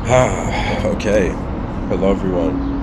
Okay. Hello, everyone.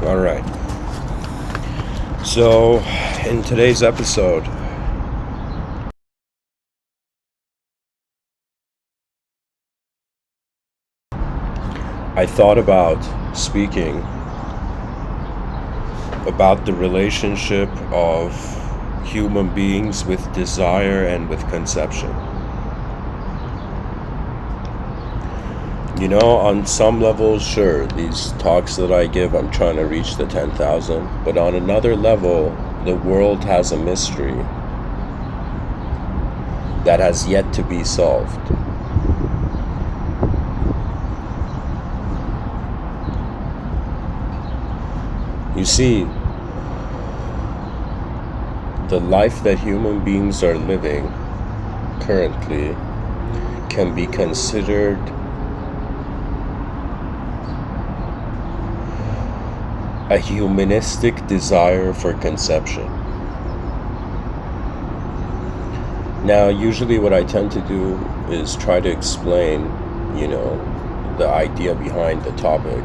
All right. So, in today's episode, I thought about speaking about the relationship of human beings with desire and with conception. On some levels, sure, these talks that I give, I'm trying to reach the 10,000. But on another level, the world has a mystery that has yet to be solved. You see, the life that human beings are living currently can be considered a humanistic desire for conception. Now, usually what I tend to do is try to explain, the idea behind the topic,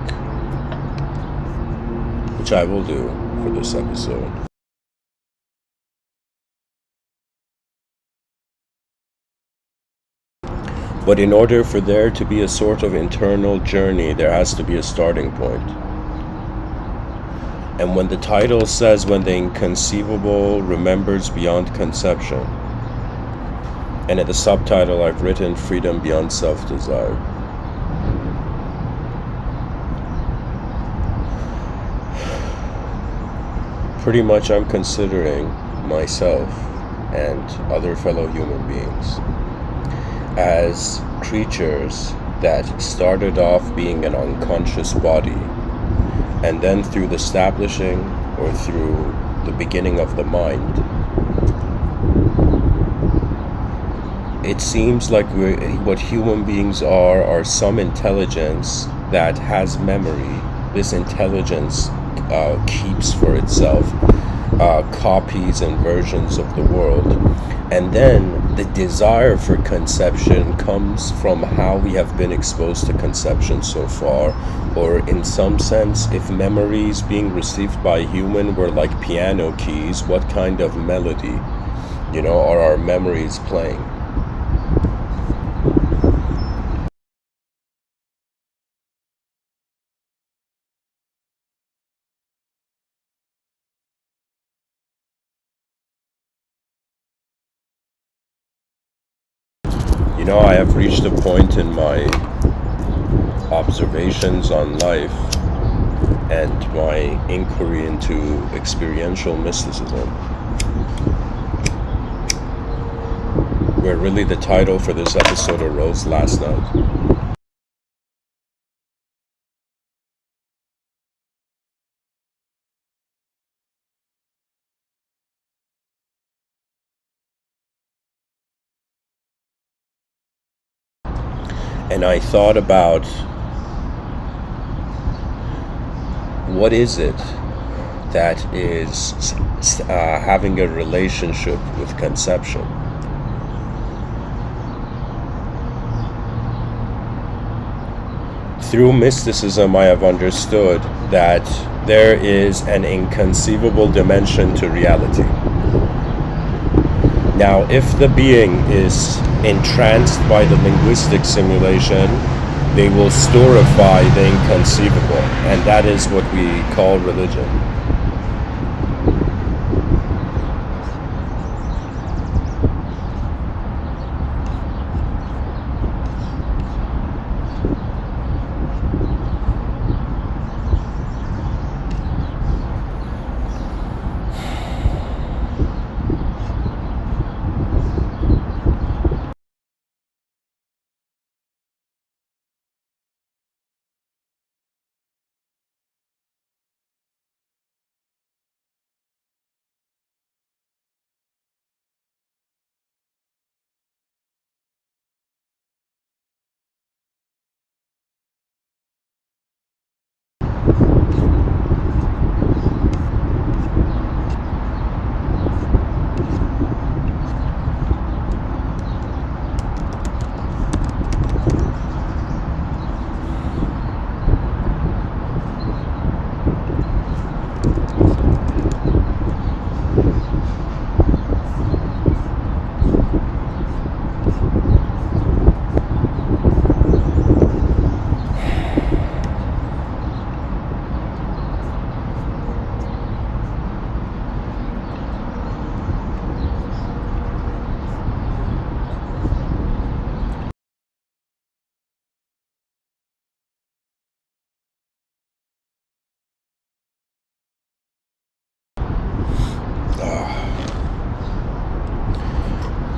which I will do for this episode. But in order for there to be a sort of internal journey, there has to be a starting point. And when the title says, when the inconceivable remembers beyond conception, and at the subtitle I've written freedom beyond self-desire. Pretty much I'm considering myself and other fellow human beings as creatures that started off being an unconscious body, and then through the establishing or through the beginning of the mind, it seems like what human beings are some intelligence that has memory. This intelligence keeps for itself copies and versions of the world. And then the desire for conception comes from how we have been exposed to conception so far, or in some sense, if memories being received by a human were like piano keys, what kind of melody, are our memories playing? I have reached a point in my observations on life and my inquiry into experiential mysticism, where really the title for this episode arose last night. And I thought about, what is it that is having a relationship with conception? Through mysticism, I have understood that there is an inconceivable dimension to reality. Now, if the being is entranced by the linguistic simulation, They will storify the inconceivable, and that is what we call religion.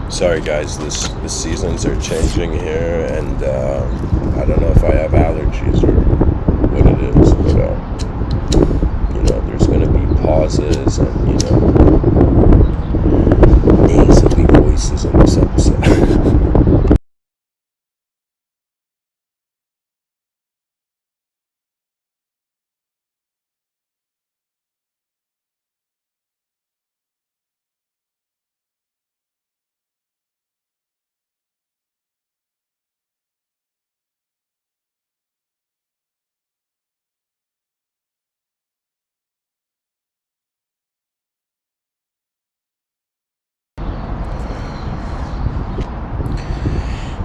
Sorry guys, the seasons are changing here, and I don't know if I have allergies or what it is, but there's gonna be pauses and nasally voices in this episode.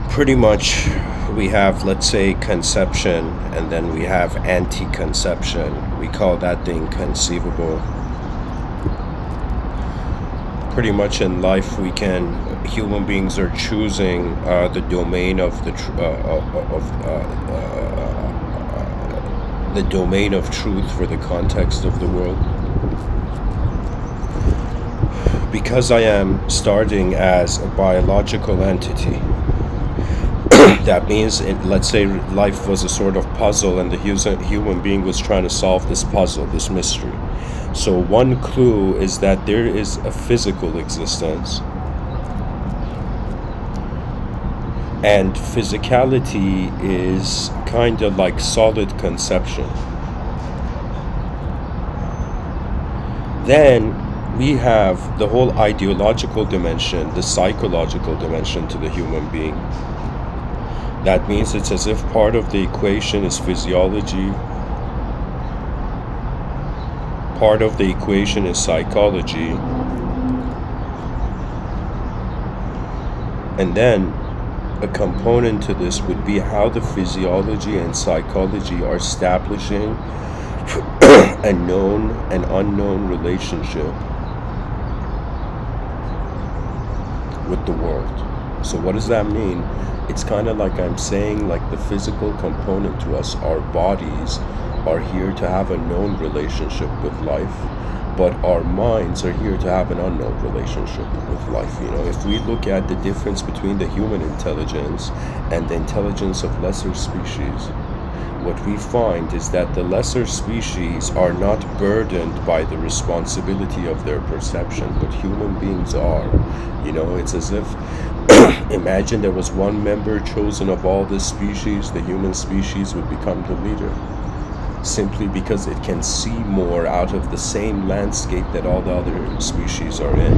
Pretty much, we have, let's say, conception, and then we have anti-conception. We call that the inconceivable. Pretty much in life, human beings are choosing the domain of the domain of truth for the context of the world. Because I am starting as a biological entity, that means, let's say life was a sort of puzzle, and the human being was trying to solve this puzzle, this mystery. So one clue is that there is a physical existence, and physicality is kind of like solid conception. Then we have the whole ideological dimension, the psychological dimension to the human being. That means it's as if part of the equation is physiology, part of the equation is psychology, and then a component to this would be how the physiology and psychology are establishing a known and unknown relationship with the world. So what does that mean? It's kind of like I'm saying, like the physical component to us, our bodies are here to have a known relationship with life, but our minds are here to have an unknown relationship with life. If we look at the difference between the human intelligence and the intelligence of lesser species, what we find is that the lesser species are not burdened by the responsibility of their perception, but human beings are. It's as if imagine there was one member chosen of all the species, the human species would become the leader, simply because it can see more out of the same landscape that all the other species are in,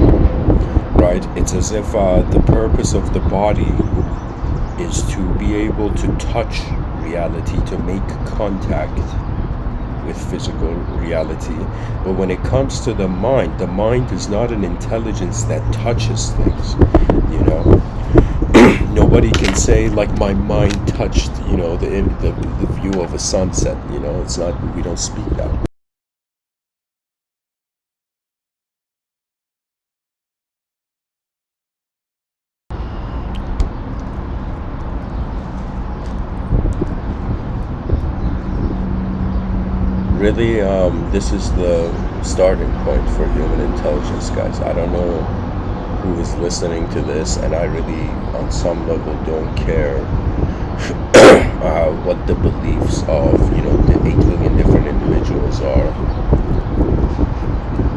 right? It's as if the purpose of the body is to be able to touch reality, to make contact with physical reality. But when it comes to the mind is not an intelligence that touches things. nobody can say like my mind touched, the view of a sunset. It's not. We don't speak that. Really, this is the starting point for human intelligence, guys. I don't know who is listening to this, and I really, on some level, don't care what the beliefs of the 8 billion different individuals are.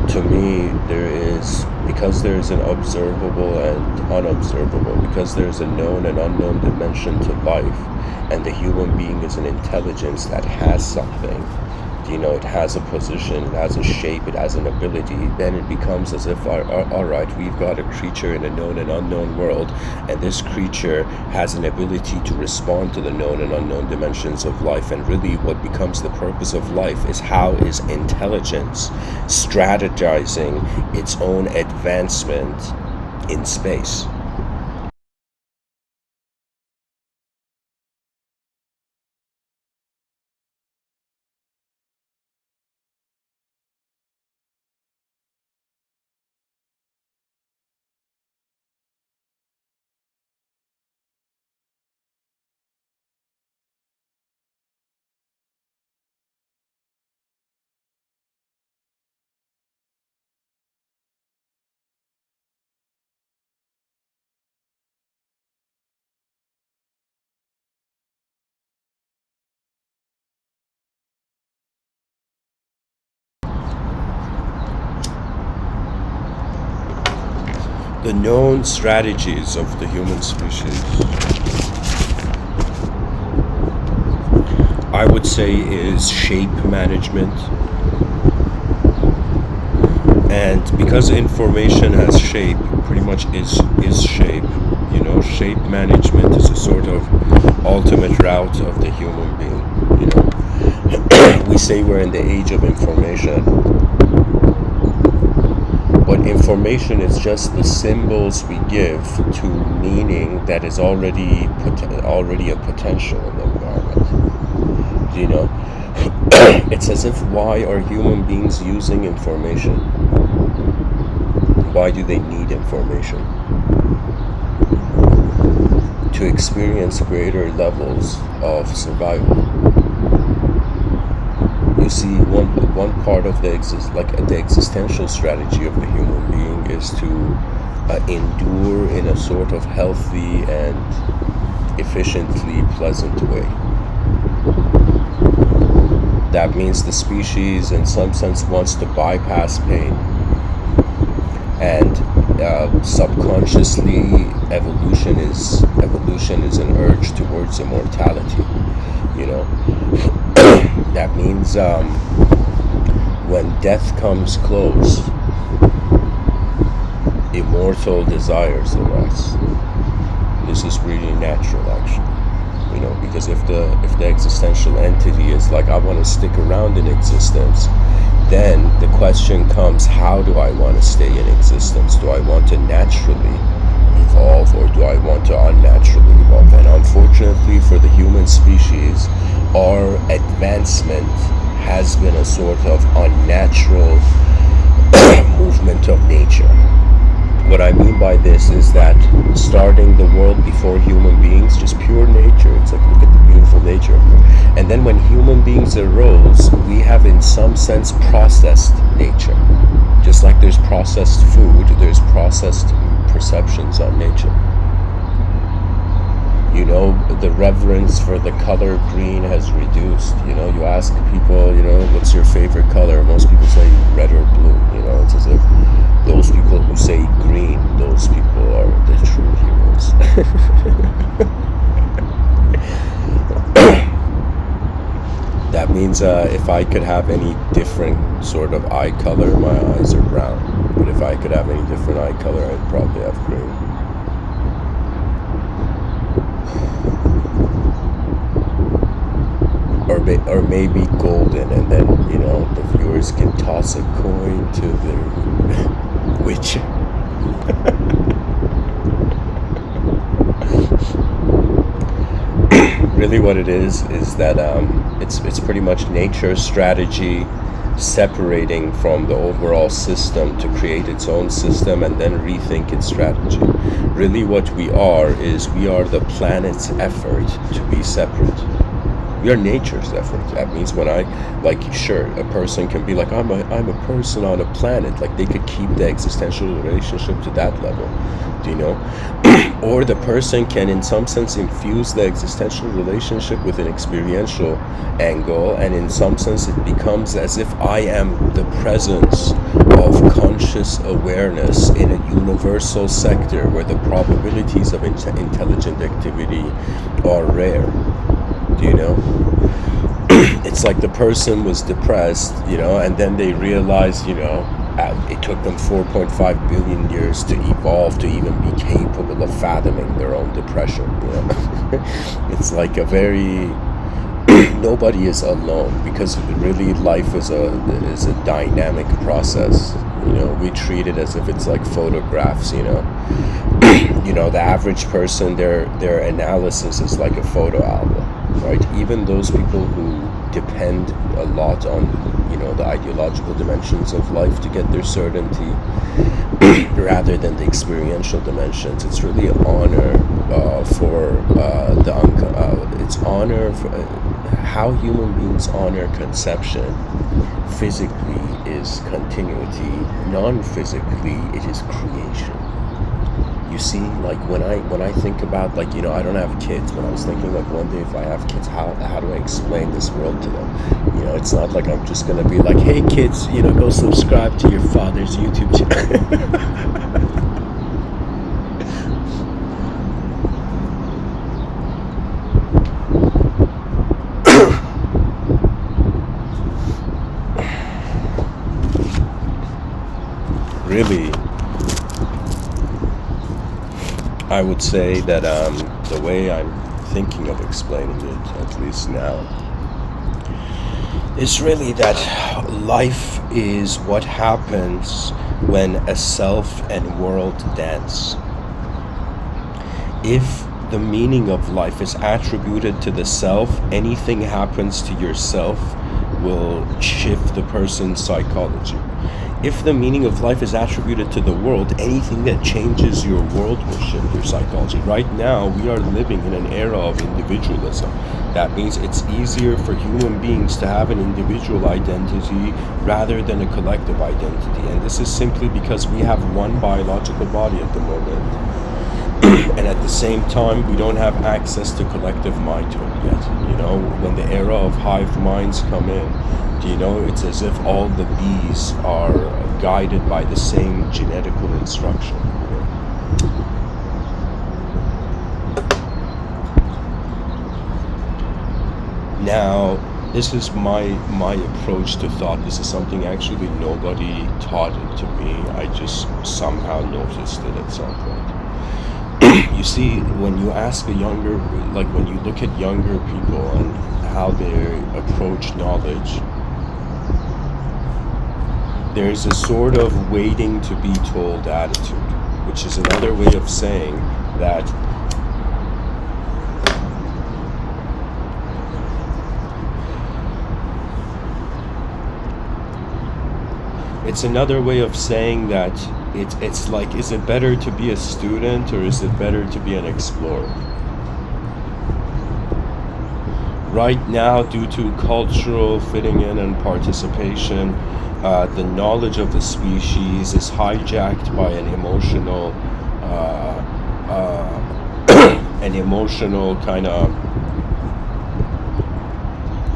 To me, because there is an observable and unobservable, because there is a known and unknown dimension to life, and the human being is an intelligence that has something. It has a position, it has a shape, it has an ability. Then it becomes as if, all right, we've got a creature in a known and unknown world, and this creature has an ability to respond to the known and unknown dimensions of life. And really, what becomes the purpose of life is how is intelligence strategizing its own advancement in space. The known strategies of the human species, I would say, is shape management. And because information has shape, pretty much is shape. Shape management is a sort of ultimate route of the human being. We say we're in the age of information. But information is just the symbols we give to meaning that is already a potential in the environment. It's as if, why are human beings using information? Why do they need information? To experience greater levels of survival. You see, one part of the existential strategy of the human being is to endure in a sort of healthy and efficiently pleasant way. That means the species, in some sense, wants to bypass pain, and subconsciously, evolution is an urge towards immortality. That means when death comes close, immortal desires arise. This is really natural, actually. Because if the existential entity is like, I want to stick around in existence, then the question comes, how do I want to stay in existence? Do I want to naturally evolve, or do I want to unnaturally evolve? And unfortunately for the human species, our advancement has been a sort of unnatural movement of nature. What I mean by this is that starting the world before human beings, just pure nature. It's like, look at the beautiful nature. And then when human beings arose, we have in some sense processed nature. Just like there's processed food, there's processed perceptions on nature. The reverence for the color green has reduced. You ask people, what's your favorite color? Most people say red or blue. It's as if those people who say green, those people are the true heroes. That means if I could have any different sort of eye color, my eyes are brown. But if I could have any different eye color, I'd probably have green. Or maybe golden, and then the viewers can toss a coin to their which Really what it is that it's pretty much nature's strategy separating from the overall system to create its own system and then rethink its strategy. Really what we are is we are the planet's effort to be separate. We are nature's effort. That means when I, like, sure, a person can be like, I'm a person on a planet. Like, they could keep the existential relationship to that level. Do you know? Or the person can, in some sense, infuse the existential relationship with an experiential angle, and in some sense, it becomes as if I am the presence of conscious awareness in a universal sector where the probabilities of intelligent activity are rare. Do you know? It's like the person was depressed, and then they realized, it took them 4.5 billion years to evolve to even be capable of fathoming their own depression. It's like a very nobody is alone, because really life is a dynamic process. We treat it as if it's like photographs. The average person, their analysis is like a photo album, right? Even those people who depend a lot on the ideological dimensions of life to get their certainty rather than the experiential dimensions. It's really an honor it's honor for how human beings honor conception. Physically is continuity, non-physically it is creation. You see, like when I think about, like, I don't have kids, but I was thinking, like, one day if I have kids, how do I explain this world to them? It's not like I'm just gonna be like, hey kids, go subscribe to your father's YouTube channel. Really, I would say that the way I'm thinking of explaining it, at least now, is really that life is what happens when a self and world dance. If the meaning of life is attributed to the self, anything happens to yourself will shift the person's psychology. If the meaning of life is attributed to the world, anything that changes your world will shift your psychology. Right now, we are living in an era of individualism. That means it's easier for human beings to have an individual identity rather than a collective identity. And this is simply because we have one biological body at the moment. And at the same time, we don't have access to collective mindhood yet. When the era of hive minds come in, it's as if all the bees are guided by the same genetical instruction. Now, this is my approach to thought. This is something actually nobody taught it to me. I just somehow noticed it at some point. You see, when you ask when you look at younger people and how they approach knowledge, there's a sort of waiting to be told attitude, which is another way of saying that it's another way of saying that it's like, is it better to be a student or is it better to be an explorer? Right now, due to cultural fitting in and participation, the knowledge of the species is hijacked by an emotional kind of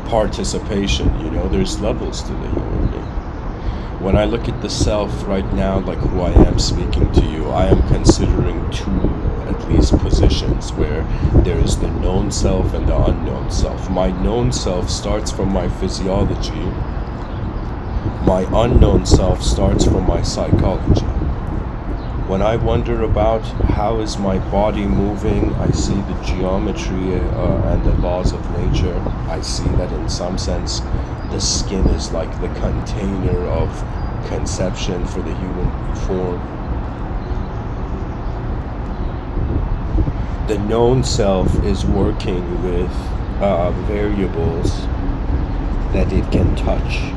participation. There's levels to the human being. When I look at the self right now, like who I am speaking to you, I am considering two, at least, positions where there is the known self and the unknown self. My known self starts from my physiology. My unknown self starts from my psychology. When I wonder about how is my body moving, I see the geometry and the laws of nature. I see that in some sense the skin is like the container of conception for the human form. The known self is working with variables that it can touch.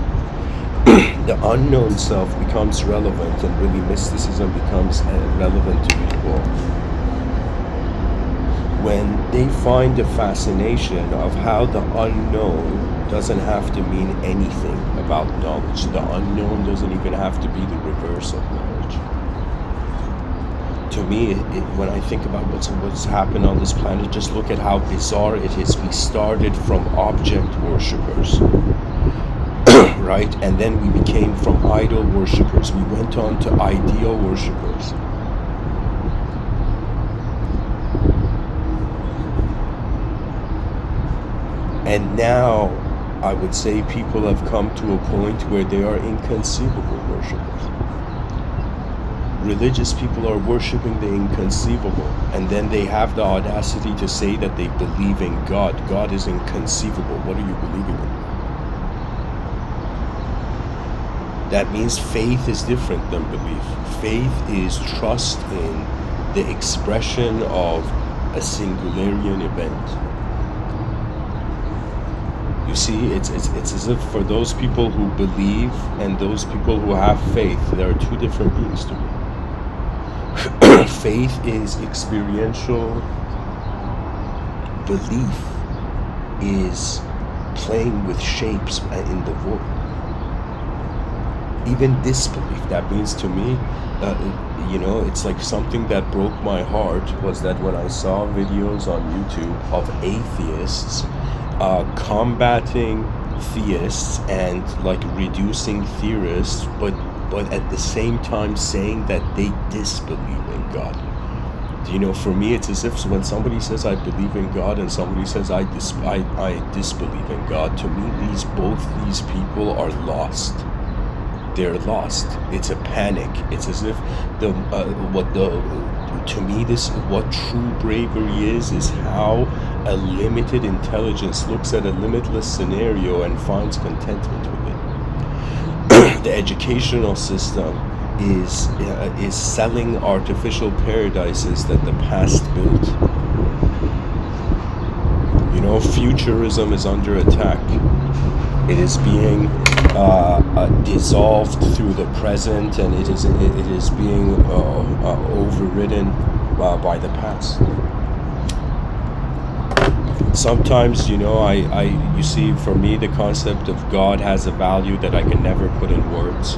The unknown self becomes relevant, and really mysticism becomes relevant to people when they find a fascination of how the unknown doesn't have to mean anything about knowledge. The unknown doesn't even have to be the reverse of knowledge. To me, when I think about what's happened on this planet, just look at how bizarre it is. We started from object worshippers, right? And then we became from idol worshippers. We went on to ideal worshippers. And now, I would say people have come to a point where they are inconceivable worshippers. Religious people are worshiping the inconceivable, and then they have the audacity to say that they believe in God. God is inconceivable. What are you believing in? That means faith is different than belief. Faith is trust in the expression of a singularian event. You see, it's as if for those people who believe and those people who have faith, there are two different beings to me. Faith is experiential. Belief is playing with shapes in the void. Even disbelief, that means to me, it's like something that broke my heart was that when I saw videos on YouTube of atheists combating theists and like reducing theorists, but at the same time saying that they disbelieve in God. For me, it's as if when somebody says I believe in God and somebody says I disbelieve in God, to me both these people are lost. They're lost. It's a panic. It's as if what true bravery is how a limited intelligence looks at a limitless scenario and finds contentment with it. The educational system is selling artificial paradises that the past built. Futurism is under attack. It is being dissolved through the present, and it is being overridden by the past. Sometimes, you see, for me, the concept of God has a value that I can never put in words.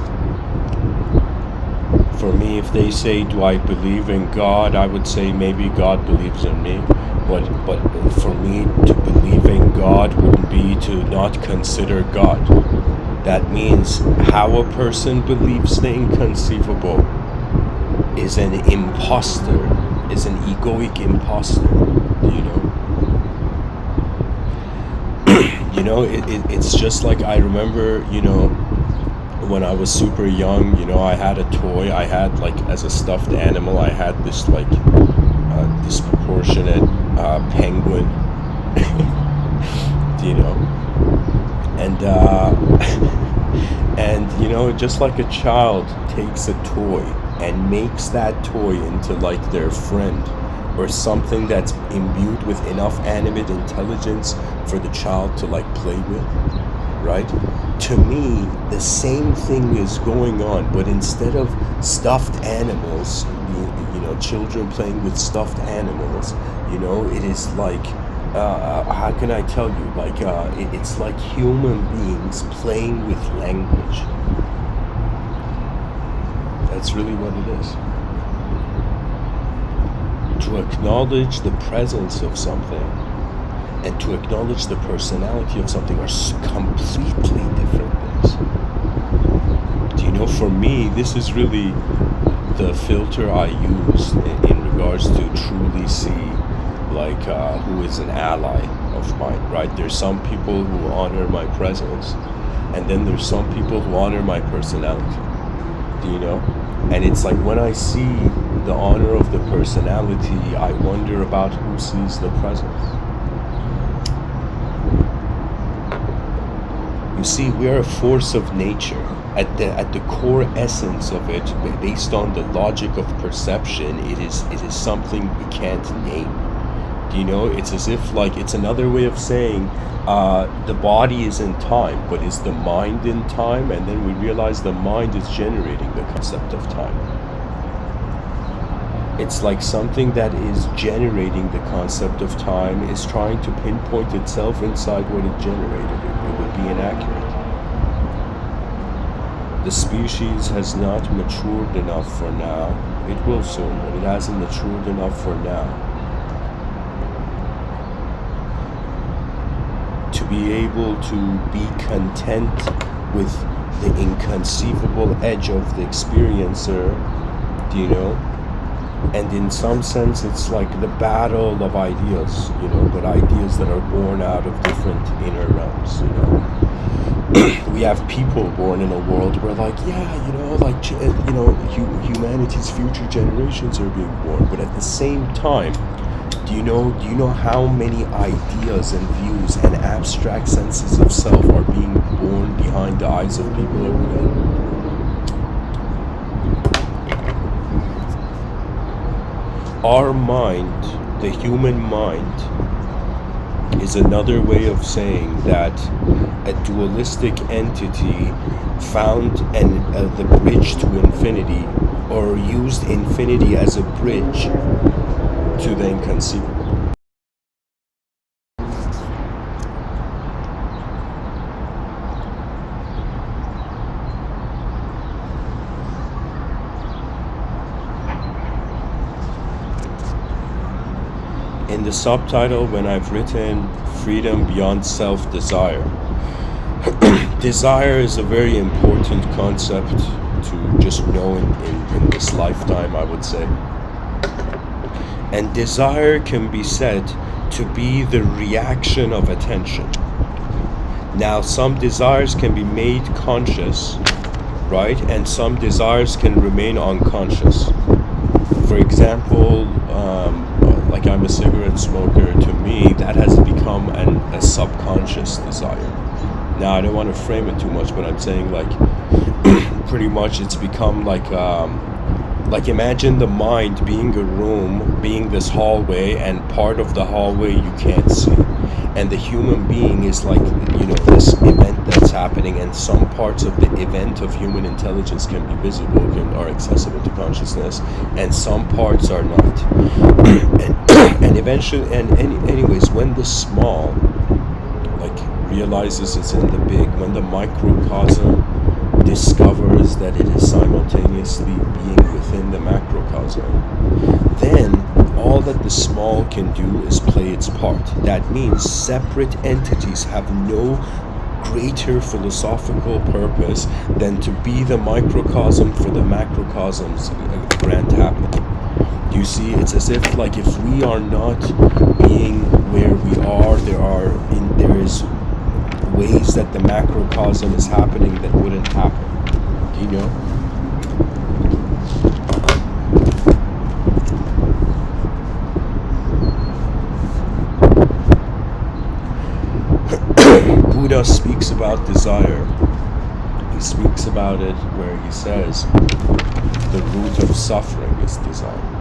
For me, if they say, do I believe in God, I would say maybe God believes in me. But for me, to believe in God wouldn't be to not consider God. That means how a person believes the inconceivable is an imposter, is an egoic imposter, it's just like I remember, when I was super young, I had a toy. I had as a stuffed animal, I had this disproportionate penguin, and just like a child takes a toy and makes that toy into their friend, or something that's imbued with enough animate intelligence for the child to play with, right? To me, the same thing is going on, but instead of stuffed animals, children playing with stuffed animals, it is how can I tell you? It's like human beings playing with language. That's really what it is. To acknowledge the presence of something and to acknowledge the personality of something are completely different things. For me, this is really the filter I use in regards to truly see who is an ally of mine, right? There's some people who honor my presence, and then there's some people who honor my personality. And it's like when I see the honor of the personality, I wonder about who sees the presence. You see, we are a force of nature. At the core essence of it, based on the logic of perception, it is something we can't name. You know, it's as if like it's another way of saying the body is in time, but is the mind in time? And then we realize the mind is generating the concept of time. It's like something that is generating the concept of time is trying to pinpoint itself inside what it generated. It would be inaccurate. The species has not matured enough for now. It will soon, but it hasn't matured enough for now to be able to be content with the inconceivable edge of the experiencer, you know? And in some sense, it's like the battle of ideas, you know, but ideas that are born out of different inner realms, you know. We have people born in a world where, like, yeah, you know, like, you know, humanity's future generations are being born, but at the same time, do you know how many ideas and views and abstract senses of self are being born behind the eyes of people every day? Our mind, the human mind, is another way of saying that a dualistic entity found the bridge to infinity, or used infinity as a bridge to the inconceivable. In the subtitle, when I've written Freedom Beyond Self-Desire, desire is a very important concept to just know in this lifetime, I would say. And desire can be said to be the reaction of attention. Now, some desires can be made conscious, right? And some desires can remain unconscious. For example, like I'm a cigarette smoker, to me that has become a subconscious desire. Now I don't want to frame it too much, but I'm saying like pretty much it's become like imagine the mind being a room, being this hallway, and part of the hallway you can't see, and the human being is like, you know, this event that's happening, and some parts of the event of human intelligence can be visible, are accessible to consciousness, and some parts are not. And eventually, anyways, when the small like realizes it's in the big, when the microcosm discovers that it is simultaneously being within the macrocosm, then all that the small can do is play its part. That means separate entities have no greater philosophical purpose than to be the microcosm for the macrocosm's grand happening. You see, it's as if like if we are not being where we are, there is ways that the macrocosm is happening that wouldn't happen. Do you know? Buddha speaks about desire. He speaks about it where he says the root of suffering is desire.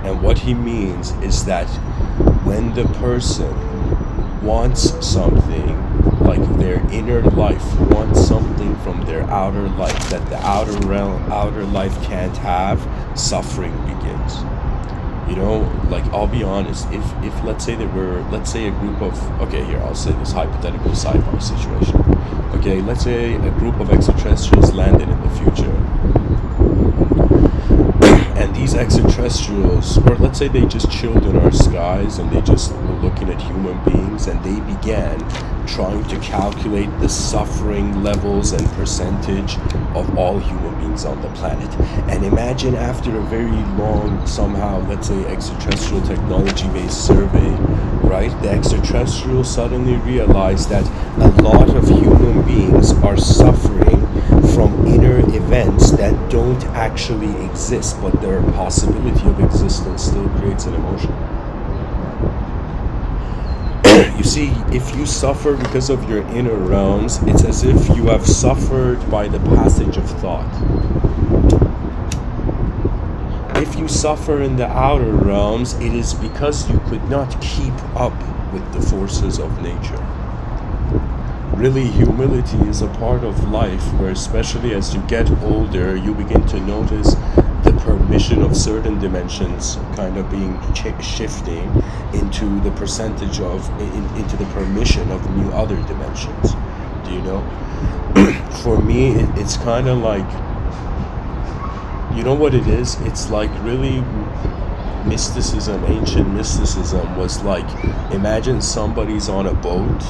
And what he means is that when the person wants something, like their inner life wants something from their outer life that the outer life can't have, suffering begins. You know, like I'll be honest, if let's say a group of, okay, here, I'll say this hypothetical sci-fi situation. Okay, let's say a group of extraterrestrials landed in the future. And these extraterrestrials, or let's say they just chilled in our skies and they just were looking at human beings, and they began trying to calculate the suffering levels and percentage of all human beings on the planet. And imagine after a very long, somehow, let's say extraterrestrial technology-based survey, right? The extraterrestrials suddenly realize that a lot of human beings are suffering from inner events that don't actually exist, but their possibility of existence still creates an emotion. You see, if you suffer because of your inner realms, it's as if you have suffered by the passage of thought. if you suffer in the outer realms, it is because you could not keep up with the forces of nature. Really, humility is a part of life where, especially as you get older, you begin to notice the permission of certain dimensions kind of being shifting into the percentage of, into the permission of new other dimensions. Do you know? For me, it's kind of like, you know what it is? It's like really mysticism, ancient mysticism was like, imagine somebody's on a boat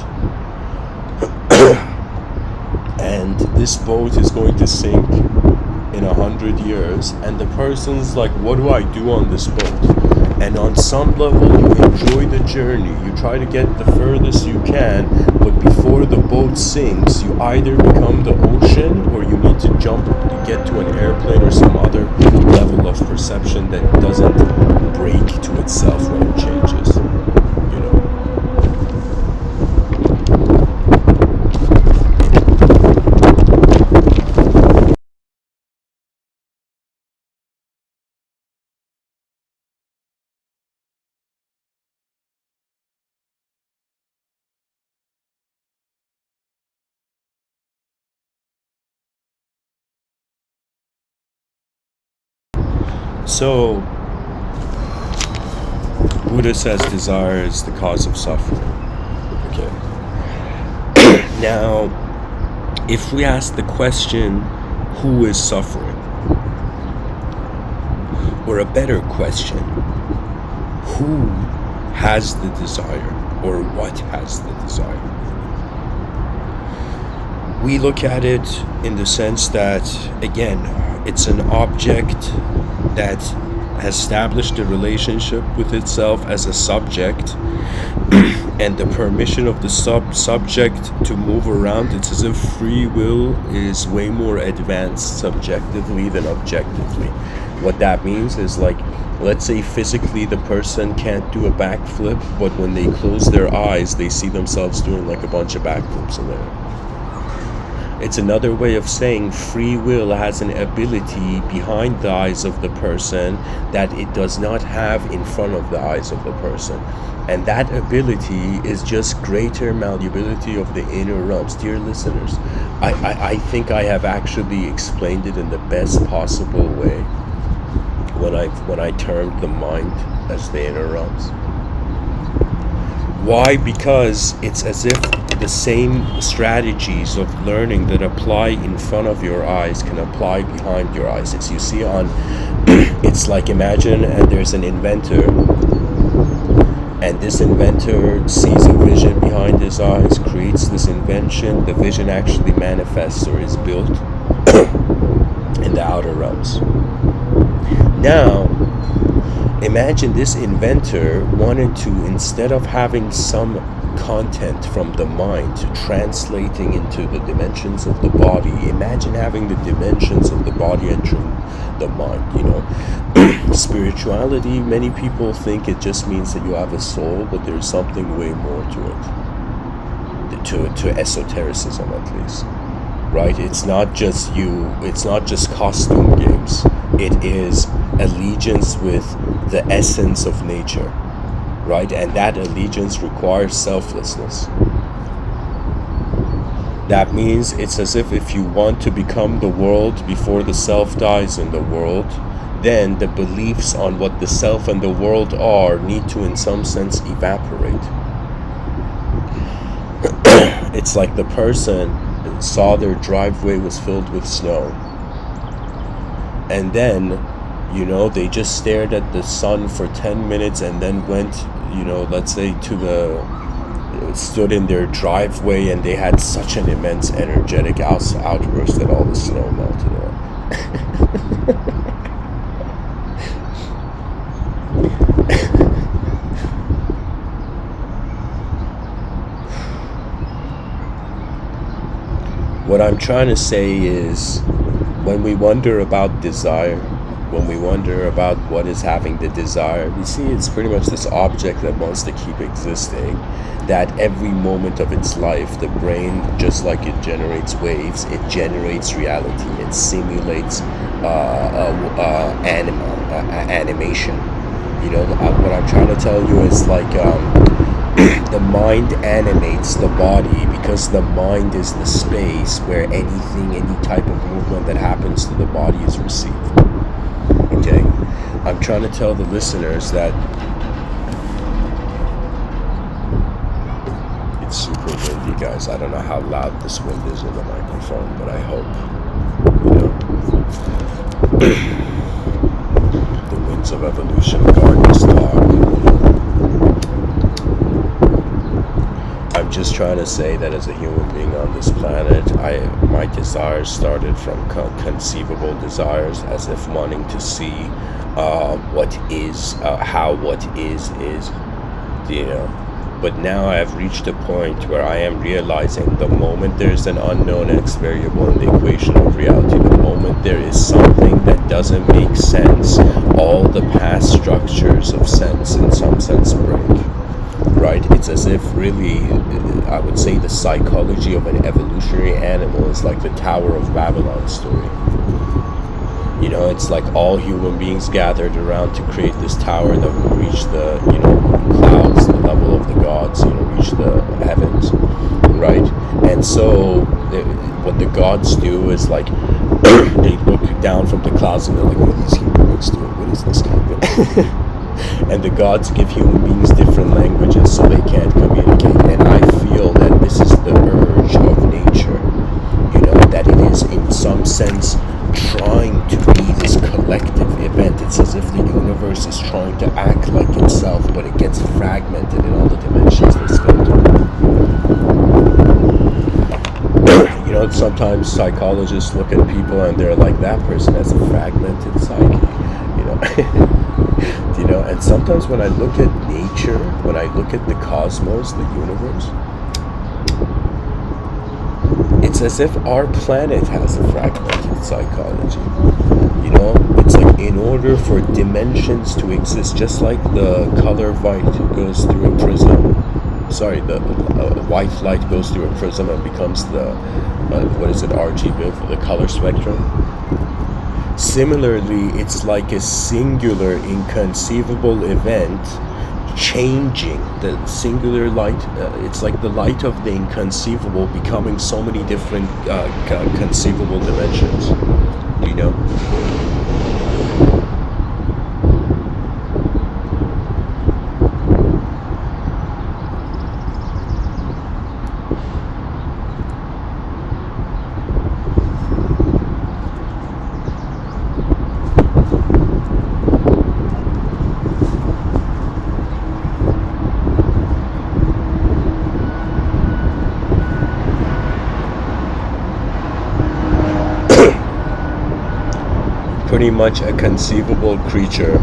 and this boat is going to sink in 100 years, and the person's like, what do I do on this boat? And on some level you enjoy the journey, you try to get the furthest you can, but before the boat sinks, you either become the ocean or you need to jump to get to an airplane or some other level of perception that doesn't break to itself when it changes, you know. So, Buddha says desire is the cause of suffering. Okay. Now, if we ask the question, who is suffering? Or a better question, who has the desire? Or what has the desire? We look at it in the sense that, again, it's an object that has established a relationship with itself as a subject, and the permission of the subject to move around. It's as if free will is way more advanced subjectively than objectively. What that means is, like, let's say physically the person can't do a backflip, but when they close their eyes, they see themselves doing like a bunch of backflips in there. It's another way of saying free will has an ability behind the eyes of the person that it does not have in front of the eyes of the person. And that ability is just greater malleability of the inner realms. Dear listeners, I think I have actually explained it in the best possible way when I termed the mind as the inner realms. Why? Because it's as if the same strategies of learning that apply in front of your eyes can apply behind your eyes. As you see on, it's like, imagine there's an inventor, and this inventor sees a vision behind his eyes, creates this invention, the vision actually manifests or is built in the outer realms. Now, imagine this inventor wanted to, instead of having some content from the mind translating into the dimensions of the body, imagine having the dimensions of the body entering the mind, you know. Spirituality, many people think it just means that you have a soul, but there's something way more to it, to esotericism at least, right? It's not just it's not just costume games, it is allegiance with the essence of nature, right? And that allegiance requires selflessness. That means it's as if you want to become the world before the self dies in the world, then the beliefs on what the self and the world are need to, in some sense, evaporate. It's like the person saw their driveway was filled with snow, and then, you know, they just stared at the sun for 10 minutes and then went, you know, let's say stood in their driveway, and they had such an immense energetic outburst that all the snow melted away. What I'm trying to say is, when we wonder about desire, when we wonder about what is having the desire, we see it's pretty much this object that wants to keep existing, that every moment of its life, the brain, just like it generates waves, it generates reality, it simulates animation. What I'm trying to tell you is like the mind animates the body because the mind is the space where any type of movement that happens to the body is received. Okay? I'm trying to tell the listeners that it's super windy, guys. I don't know how loud this wind is in the microphone, but I hope, the winds of evolution guard this talk. I'm just trying to say that as a human being on this planet, my desires started from conceivable desires, as if wanting to see what is, how what is, But now I have reached a point where I am realizing the moment there's an unknown X variable in the equation of reality, the moment there is something that doesn't make sense, all the past structures of sense in some sense break. Right? It's as if really, I would say the psychology of an evolutionary animal is like the Tower of Babylon story. It's like all human beings gathered around to create this tower that would reach the, clouds, the level of the gods, reach the heavens, right? And so what the gods do is like, they look down from the clouds and they're like, what are these human beings doing? What is this? And the gods give human beings different languages so they can't communicate. And I feel that this is the urge of nature, that it is in some sense trying to be this collective event. It's as if the universe is trying to act like itself, but it gets fragmented in all the dimensions they spend. Sometimes psychologists look at people and they're like, that person has a fragmented psyche, and sometimes when I look at nature, when I look at the cosmos, the universe, it's as if our planet has a fragmented psychology. It's like in order for dimensions to exist, just like the color white goes through a prism, the white light goes through a prism and becomes the, RGB, the color spectrum. Similarly, it's like a singular, inconceivable event changing the singular light. It's like the light of the inconceivable becoming so many different conceivable dimensions. Pretty much a conceivable creature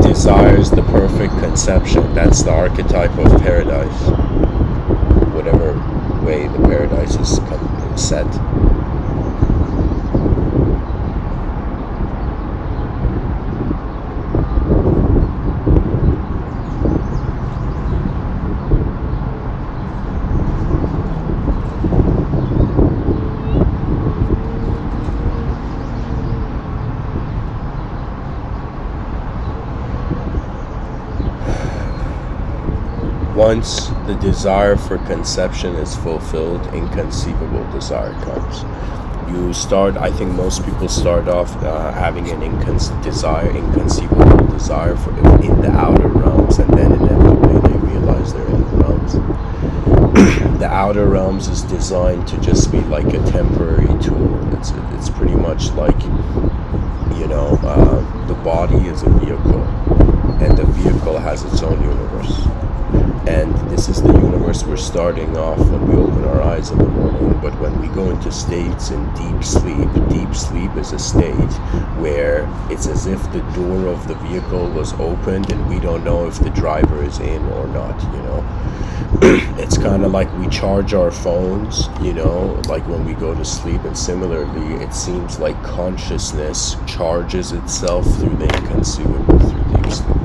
desires the perfect conception. That's the archetype of paradise, whatever way the paradise is set. Once the desire for conception is fulfilled, inconceivable desire comes. I think most people start off having an inconceivable desire for in the outer realms, and then inevitably they realize they're in the realms. The outer realms is designed to just be like a temporary tool. It's pretty much like, the body is a vehicle, and the vehicle has its own universe. And this is the universe we're starting off when we open our eyes in the morning. But when we go into states in deep sleep is a state where it's as if the door of the vehicle was opened and we don't know if the driver is in or not, It's kind of like we charge our phones, like when we go to sleep. And similarly, it seems like consciousness charges itself through the inconceivable, through deep sleep.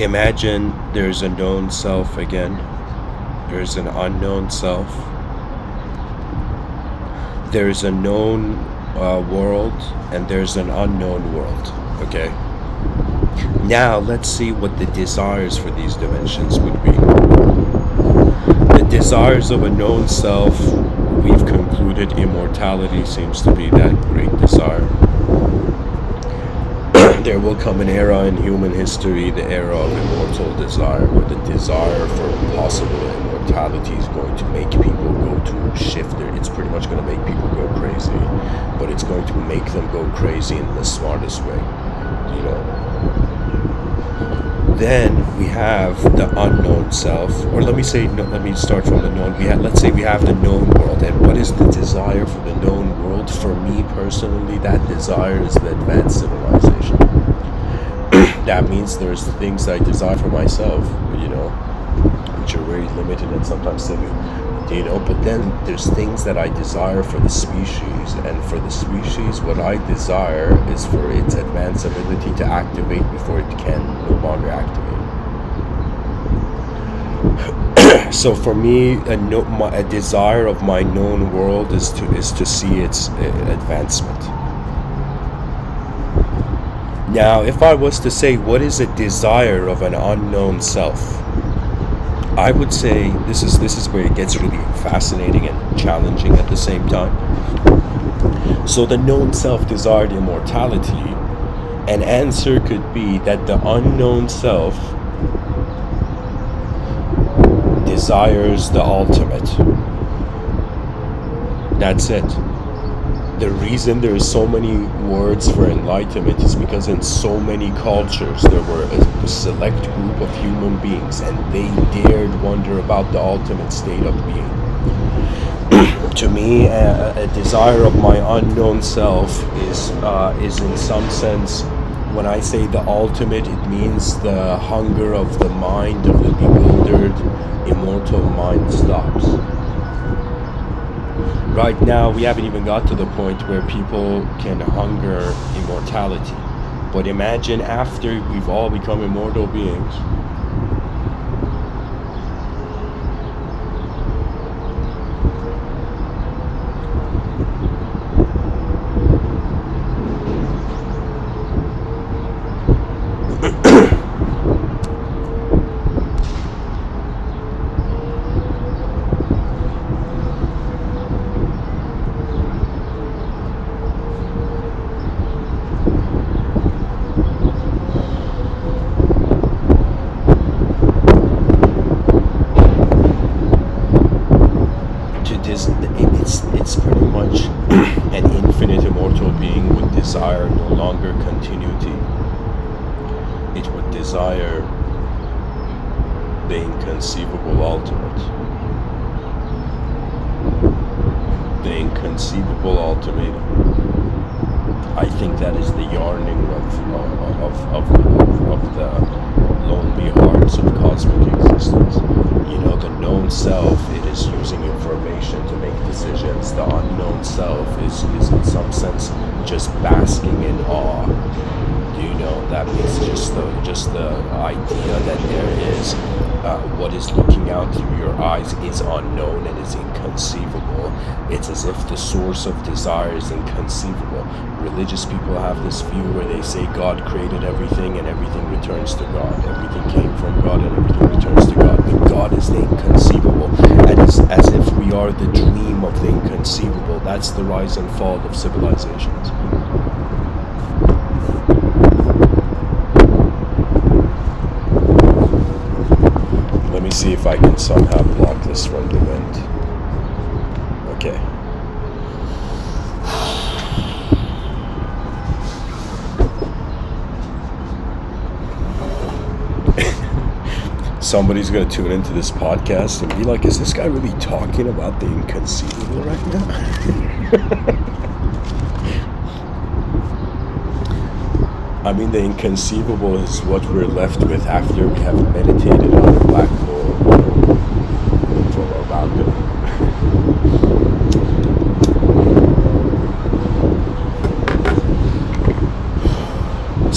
Imagine there's a known self again, there's an unknown self, there's a known world, and there's an unknown world. Okay? Now let's see what the desires for these dimensions would be. The desires of a known self, we've concluded immortality seems to be that great desire. There will come an era in human history, the era of immortal desire, where the desire for possible immortality is going to make people go to shift their, it's pretty much going to make people go crazy, but it's going to make them go crazy in the smartest way, you know. Then we have the unknown self, or let me say, no, let me start from the known. Let's say we have the known world, and what is the desire for the known world? For me personally, that desire is the advanced civilization. That means there's the things I desire for myself, you know, which are very limited and sometimes silly, you know, but then there's things that I desire for the species, and for the species, what I desire is for its advanced ability to activate before it can no longer activate. So for me, a desire of my known world is to see its advancement. Now, if I was to say what is a desire of an unknown self, I would say this is where it gets really fascinating and challenging at the same time. So the known self desired immortality. An answer could be that the unknown self desires the ultimate. That's it. The reason there is so many words for enlightenment is because in so many cultures there were a select group of human beings, and they dared wonder about the ultimate state of being. To me, a desire of my unknown self is in some sense, when I say the ultimate, it means the hunger of the mind of the bewildered, immortal mind stops. Right now, we haven't even got to the point where people can hunger immortality. But imagine after we've all become immortal beings, it's pretty much an infinite immortal being would desire no longer continuity. It would desire the inconceivable ultimate. The inconceivable ultimatum. I think that is the yearning of the lonely hearts of cosmic existence. You know, the known self, it is using information to make decisions. The unknown self is in some sense just basking in awe. You know, that means just the idea that there is what is looking out through your eyes is unknown and is inconceivable. It's as if the source of desire is inconceivable. Religious people have this view where they say God created everything and everything returns to God. Everything came from God and everything returns to God. But God is the inconceivable. And it's as if we are the dream of the inconceivable. That's the rise and fall of civilizations. Let me see if I can somehow block this from the wind. Okay. Somebody's going to tune into this podcast and be like, is this guy really talking about the inconceivable right now? I mean, the inconceivable is what we're left with after we have meditated on the black hole from our balcony.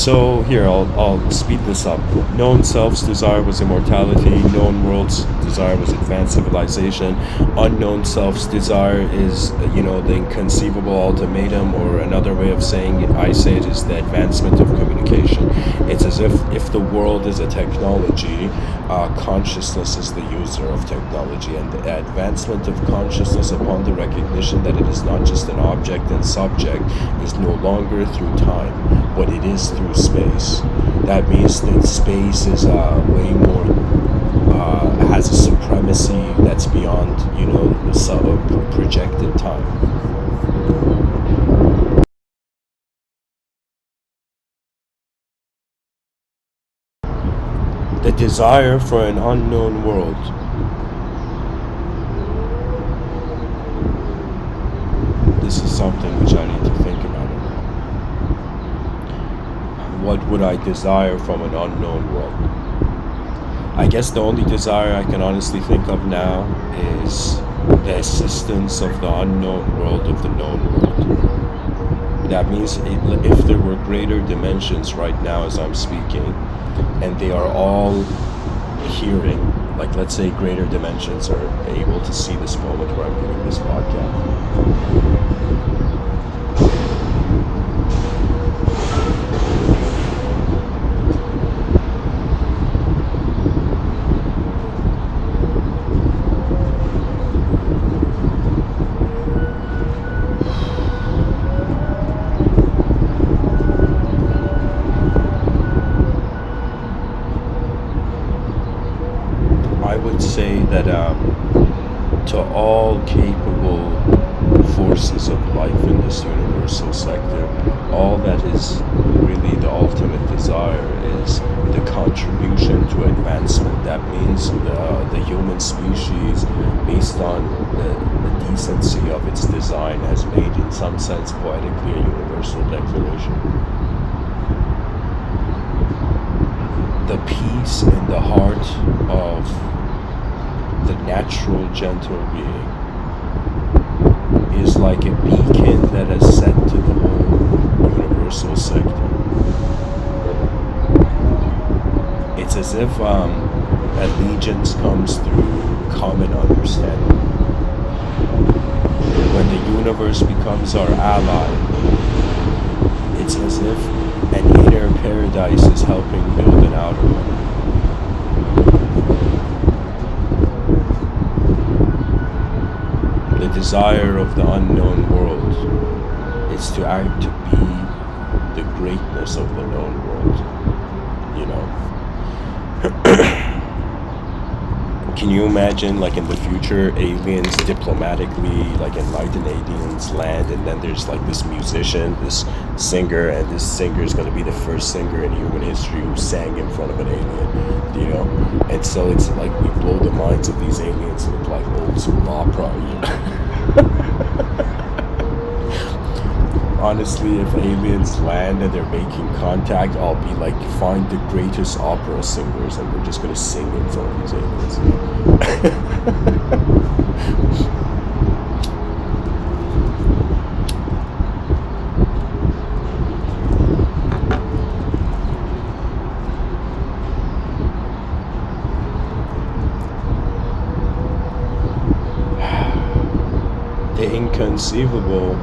So here, I'll speed this up. Known self's desire was immortality. Known world's desire was advanced civilization. Unknown self's desire is, the inconceivable ultimatum, or another way of saying it, I say it, is the advancement of communication. It's as if the world is a technology, consciousness is the user of technology, and the advancement of consciousness upon the recognition that it is not just an object and subject is no longer through time, but it is through space. That means that space is way more, has a supremacy that's beyond, the projected time. The desire for an unknown world. This is something which I need to think about. What would I desire from an unknown world? I guess the only desire I can honestly think of now is the assistance of the unknown world of the known world. That means if there were greater dimensions right now as I'm speaking, and they are all hearing, like let's say greater dimensions are able to see this moment where I'm giving this podcast. I would say that to all capable forces of life in this universal sector, all that is really the ultimate desire is the contribution to advancement. That means the human species, based on the decency of its design, has made in some sense poetically a universal declaration. The peace in the heart of the natural gentle being is like a beacon that is set to the whole universal sector. It's as if allegiance comes through common understanding. When the universe becomes our ally, it's as if an inner paradise is helping build an outer one. The desire of the unknown world is to be the greatness of the known world. Can you imagine, like in the future, aliens diplomatically, like enlightened aliens land, and then there's like this musician, this singer, and this singer is going to be the first singer in human history who sang in front of an alien, And so it's like we blow the minds of these aliens with like old school opera, Honestly, if aliens land and they're making contact, I'll be like, find the greatest opera singers, and we're just gonna sing in front of these aliens. The inconceivable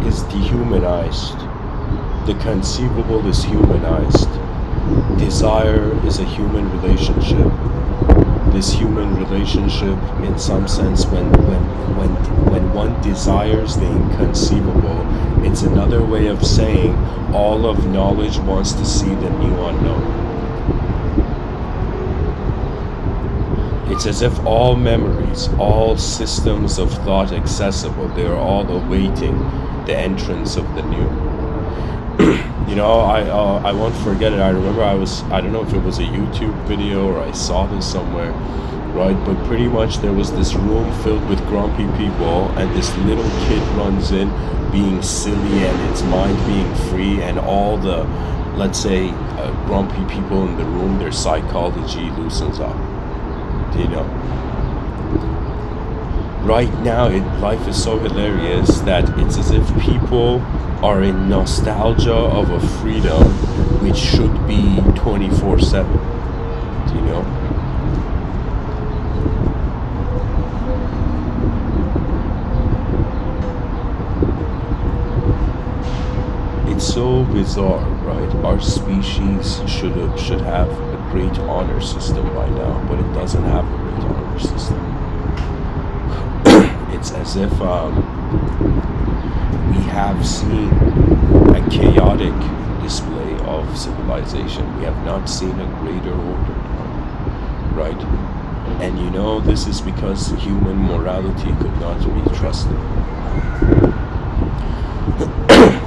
is dehumanized. The conceivable is humanized. Desire is a human relationship. This human relationship, in some sense, when one desires the inconceivable, it's another way of saying all of knowledge wants to see the new unknown. It's as if all memories, all systems of thought accessible, they are all awaiting the entrance of the new. I won't forget it. I remember I don't know if it was a YouTube video or I saw this somewhere, right? But pretty much there was this room filled with grumpy people, and this little kid runs in being silly and its mind being free, and all the, let's say, grumpy people in the room, their psychology loosens up. right now life is so hilarious that it's as if people are in nostalgia of a freedom which should be 24/7. You know? It's so bizarre, right? Our species should have a great honor system by now, but it doesn't have a great honor system. It's as if we have seen a chaotic display of civilization. We have not seen a greater order, right? And you know, this is because human morality could not be trusted.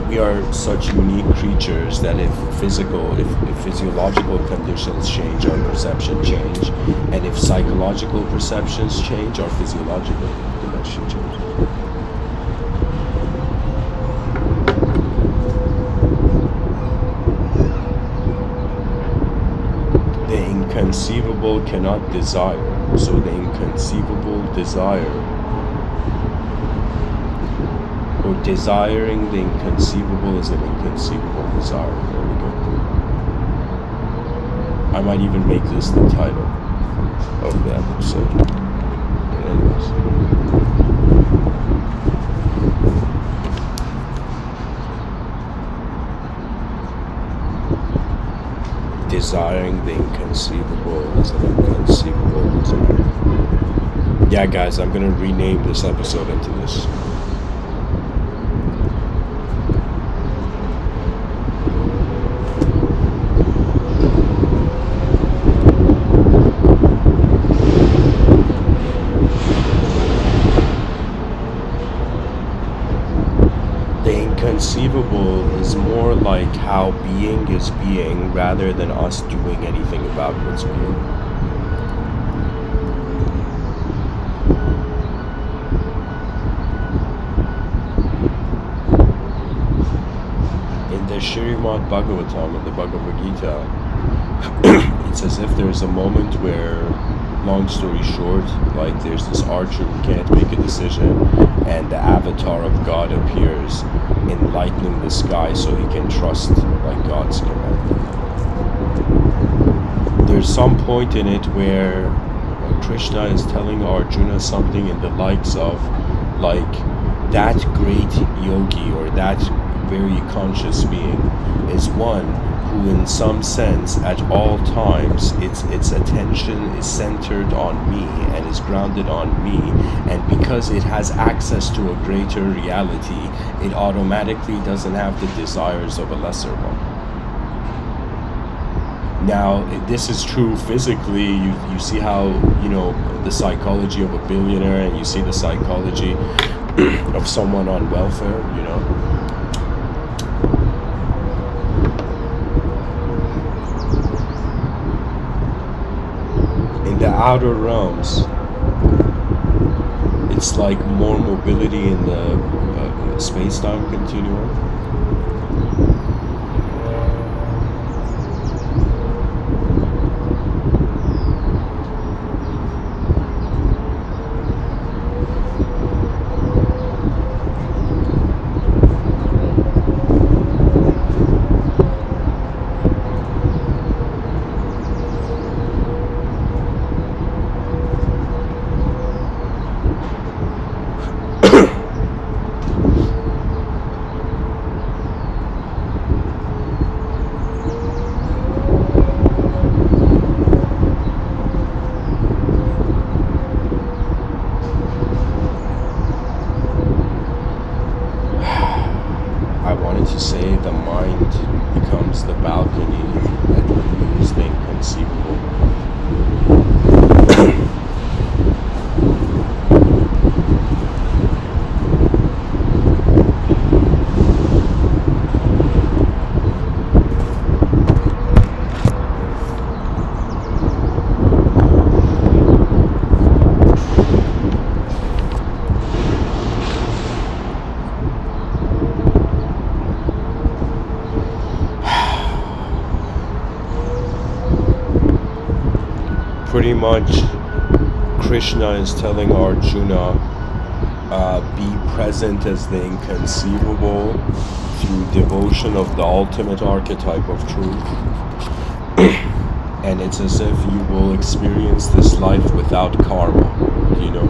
We are such unique creatures that if physiological conditions change, our perception change, and if psychological perceptions change, our physiological dimension change. The inconceivable cannot desire, so the inconceivable desire, or desiring the inconceivable is an inconceivable desire. There we go. I might even make this the title of the episode. But anyways. Desiring the inconceivable is an inconceivable desire. Yeah, guys, I'm gonna rename this episode into this. Inconceivable is more like how being is being rather than us doing anything about what's being. In the Srimad Bhagavatam, in the Bhagavad Gita, it's as if there's a moment where, long story short, like there's this archer who can't make a decision, and the avatar of God appears, enlightening the sky so he can trust like God's command. There's some point in it where Krishna is telling Arjuna something in the likes of, like, that great yogi or that very conscious being is one who in some sense at all times its attention is centered on me and is grounded on me, and because it has access to a greater reality, it automatically doesn't have the desires of a lesser one. Now, this is true physically. You see how, you know, the psychology of a billionaire, and you see the psychology of someone on welfare, you know. The outer realms, it's like more mobility in the space-time continuum. To say the mind becomes the balcony that views the inconceivable. Pretty much, Krishna is telling Arjuna be present as the inconceivable through devotion of the ultimate archetype of truth. And it's as if you will experience this life without karma, you know?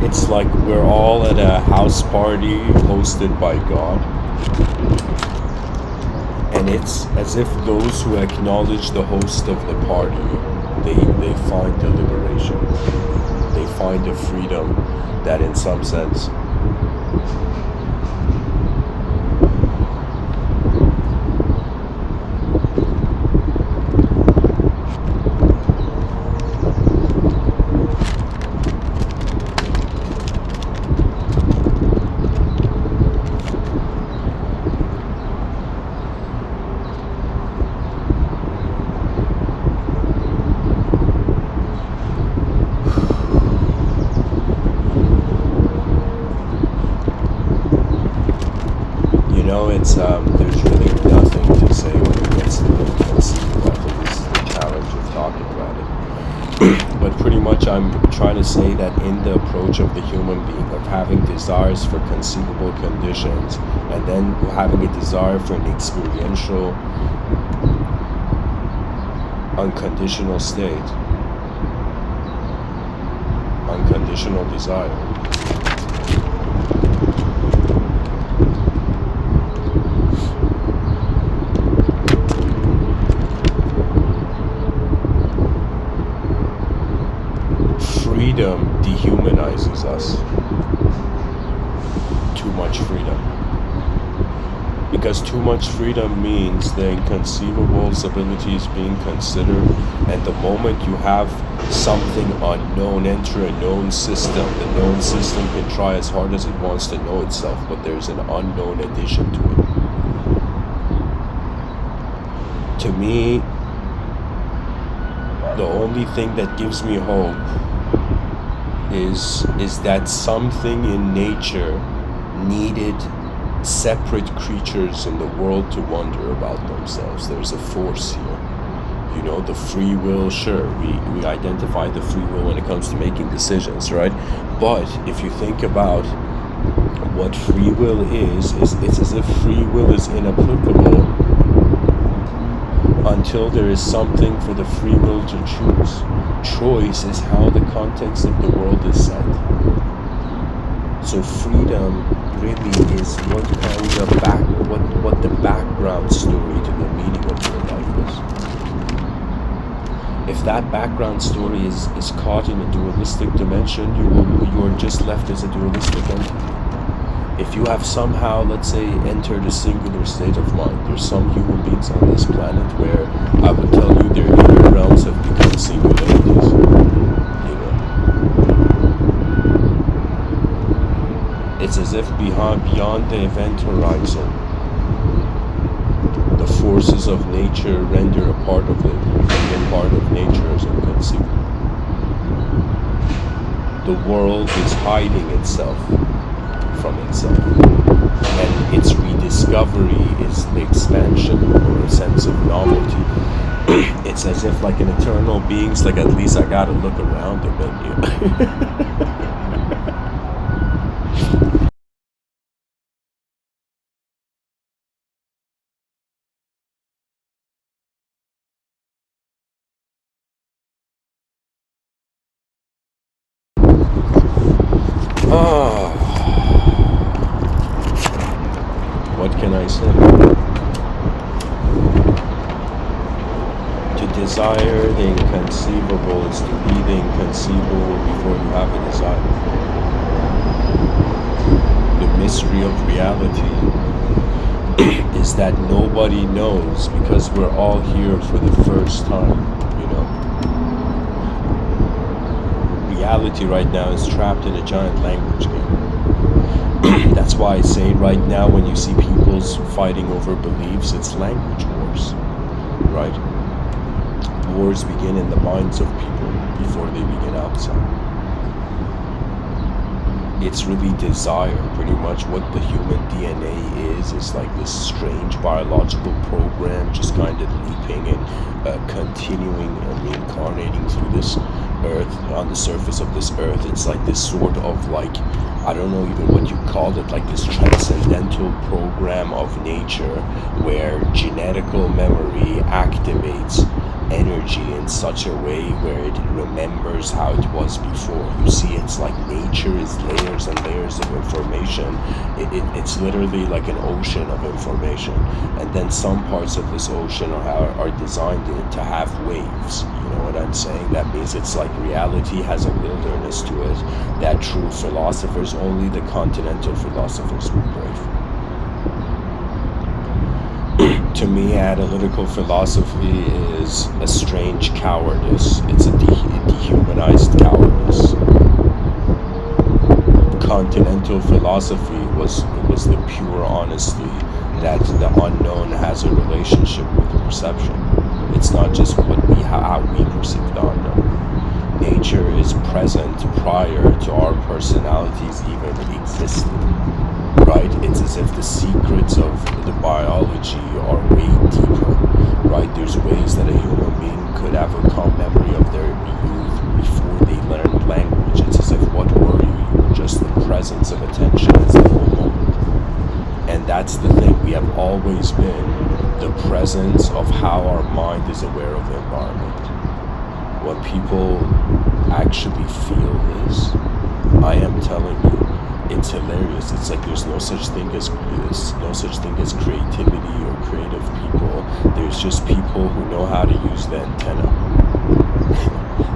It's like we're all at a house party hosted by God. And it's as if those who acknowledge the host of the party, they find the liberation. They find a freedom that in some sense it's there's really nothing to say when it gets to the inconceivable. I think this is the challenge of talking about it. But pretty much I'm trying to say that in the approach of the human being of having desires for conceivable conditions and then having a desire for an experiential unconditional state, unconditional desire. Freedom dehumanizes us. Too much freedom. Because too much freedom means the inconceivable's abilities being considered, and the moment you have something unknown enter a known system, the known system can try as hard as it wants to know itself, but there's an unknown addition to it. To me, the only thing that gives me hope is that something in nature needed separate creatures in the world to wonder about themselves. There's a force here. You know, the free will, sure, we identify the free will when it comes to making decisions, right? But if you think about what free will is it's as if free will is inapplicable until there is something for the free will to choose. Choice is how the context of the world is set. So freedom really is what kind of what the background story to the meaning of your life is. If that background story is caught in a dualistic dimension, you're just left as a dualistic entity. If you have somehow, let's say, entered a singular state of mind, there's some human beings on this planet where I would tell you their inner realms have become singularities. You know, it's as if beyond the event horizon, the forces of nature render a part of it, and a part of nature is inconceivable. The world is hiding itself from itself, and its rediscovery is the expansion or a sense of novelty. It's as if like an eternal being's like, at least I gotta look around a bit. What can I say? To desire the inconceivable is to be the inconceivable before you have a desire. The mystery of reality is that nobody knows because we're all here for the first time, you know. Reality right now is trapped in a giant language game. That's why I say right now when you see people's fighting over beliefs, it's language wars, right? Wars begin in the minds of people before they begin outside. It's really desire. Pretty much what the human DNA is like this strange biological program just kind of leaping and continuing and reincarnating through this earth, on the surface of this earth. It's like this sort of like, I don't know even what you call it, like this transcendental program of nature where genetical memory activates energy in such a way where it remembers how it was before. You see, it's like nature is layers and layers of information. It's literally like an ocean of information, and then some parts of this ocean are designed to have waves. You know what I'm saying? That means it's like reality has a wilderness to it that true philosophers, only the continental philosophers, will brave. To me, analytical philosophy is a strange cowardice. It's a dehumanized cowardice. Continental philosophy was the pure honesty that the unknown has a relationship with perception. It's not just how we perceive the unknown. Nature is present prior to our personalities even existing. Right? It's as if the secrets of the biology are way deeper. Right? There's ways that a human being could have a memory of their youth before they learned language. It's as if what were you? You were just the presence of attention as the whole moment. And that's the thing. We have always been the presence of how our mind is aware of the environment. When people actually feel this, I am telling you, it's hilarious. It's like there's no such thing as creativity or creative people. There's just people who know how to use the antenna.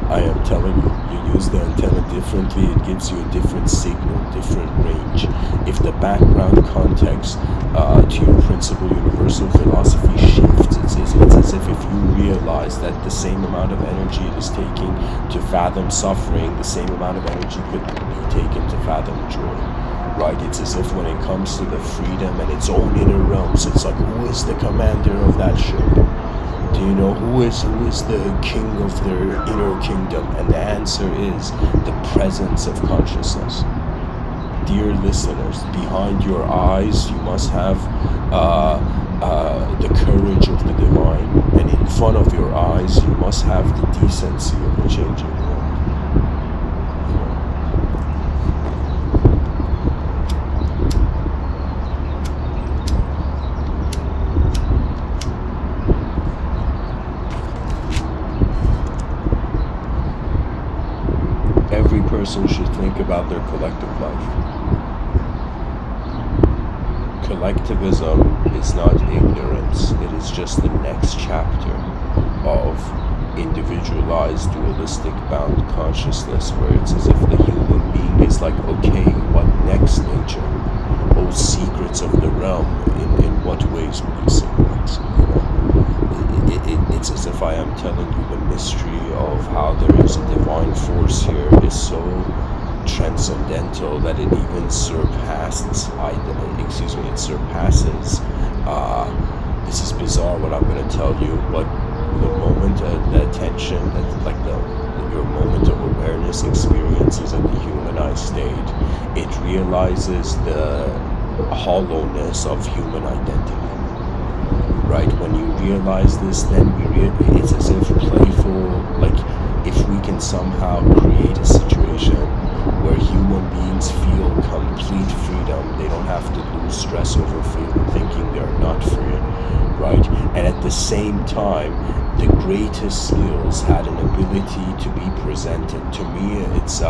I am telling you, you use the antenna differently, it gives you a different signal, different range. If the background context to your principal universal philosophy shifts, it's as if you realize that the same amount of energy it is taking to fathom suffering, the same amount of energy could be taken to fathom joy. Right? It's as if when it comes to the freedom and its own inner realms, it's like, who is the commander of that ship? Do you know who is the king of their inner kingdom? And the answer is the presence of consciousness. Dear listeners, behind your eyes you must have the courage of the divine, and in front of your eyes you must have the decency of the changing world. Every person should think about their collective life. Collectivism is not ignorance, it is just the next chapter of individualized, dualistic, bound consciousness, where it's as if the human being is like, okay, what next, nature? Oh, secrets of the realm, in what ways will you say next? You know? It's as if I am telling you the mystery of how there is a divine force here is so transcendental that it even surpasses. This is bizarre what I'm going to tell you, but the moment the attention, like your moment of awareness experiences at the humanized state, it realizes the hollowness of human identity. Right? When you realize this, then it's as if playful, like if we can somehow create a situation where human beings feel complete freedom, they don't have to lose stress over thinking they're not free, right? And at the same time, the greatest skills had an ability to be presented. To me, it's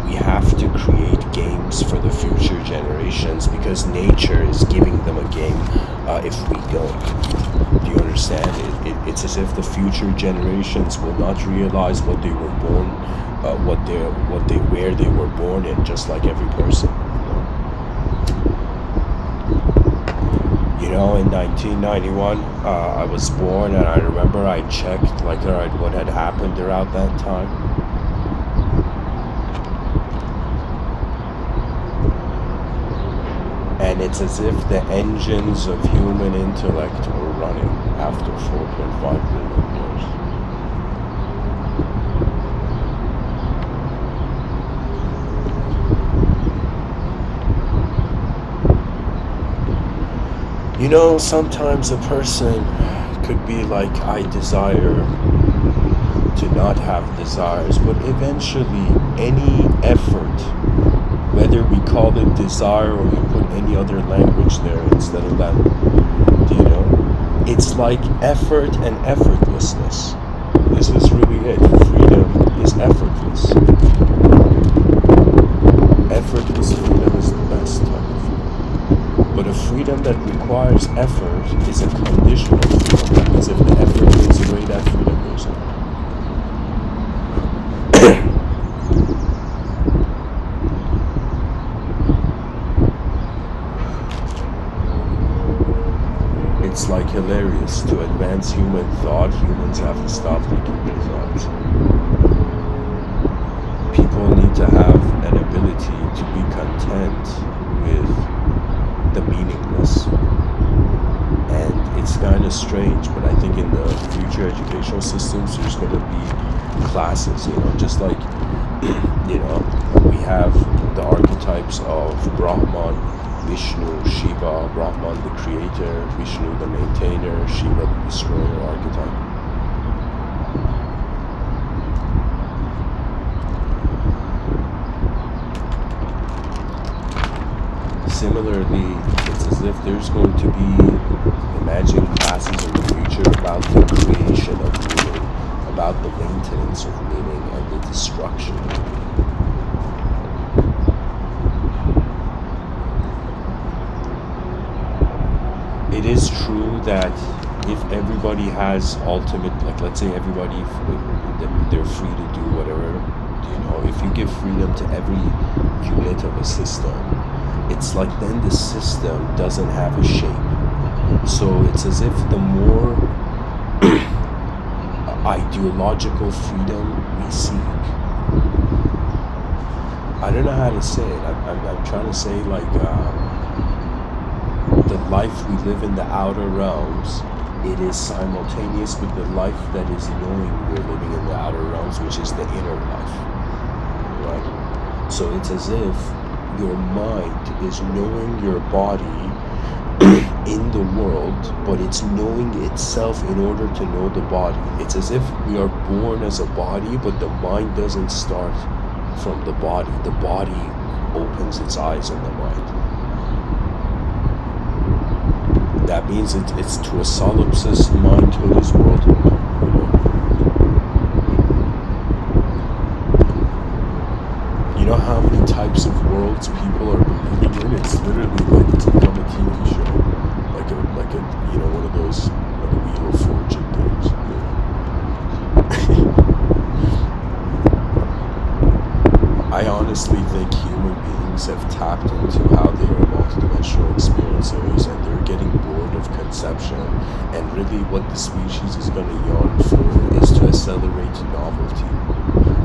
we have to create games for the future generations because nature is giving them a game if we don't. Do you understand? It's as if the future generations will not realize what they were born, where they were born in, just like every person. You know, in 1991, I was born, and I remember I checked, like, alright, what had happened around that time. And it's as if the engines of human intellect were running after 4.5 billion years. You know, sometimes a person could be like, I desire to not have desires, but eventually any effort, whether we call it desire or you put any other language there instead of that, it's like effort and effortlessness. This is really it. Freedom is effortless. Effortless freedom is the best type of freedom. But a freedom that requires effort is a conditional freedom. That means if the effort goes away, that freedom goes away. It's like hilarious. To advance human thought, humans have to stop thinking themselves. People need to have an ability to be content with the meaningless. And it's kind of strange, but I think in the future educational systems, there's going to be classes, just like, we have the archetypes of Brahman, Vishnu, Shiva, Brahman the creator, Vishnu the maintainer, Shiva the destroyer archetype. Similarly, it's as if there's going to be imagining classes in the future about the creation of meaning, about the maintenance of meaning and the destruction of meaning. It is true that if everybody has ultimate, like let's say everybody, they're free to do whatever, if you give freedom to every unit of a system, it's like then the system doesn't have a shape. So it's as if the more ideological freedom we seek, I don't know how to say it, I'm trying to say like, the life we live in the outer realms, it is simultaneous with the life that is knowing we're living in the outer realms, which is the inner life, right? So it's as if your mind is knowing your body in the world, but it's knowing itself in order to know the body. It's as if we are born as a body, but the mind doesn't start from the body. The body opens its eyes in the mind. That means it's to a solipsist mind to this world. You know how many types of worlds people are believing in? It's literally like it's become a TV show, like a one of those like Wheel of Fortune things. I honestly think human beings have tapped into how they are multidimensional experiencers, and they're getting bored of conception, and really what the species is going to yearn for is to accelerate novelty.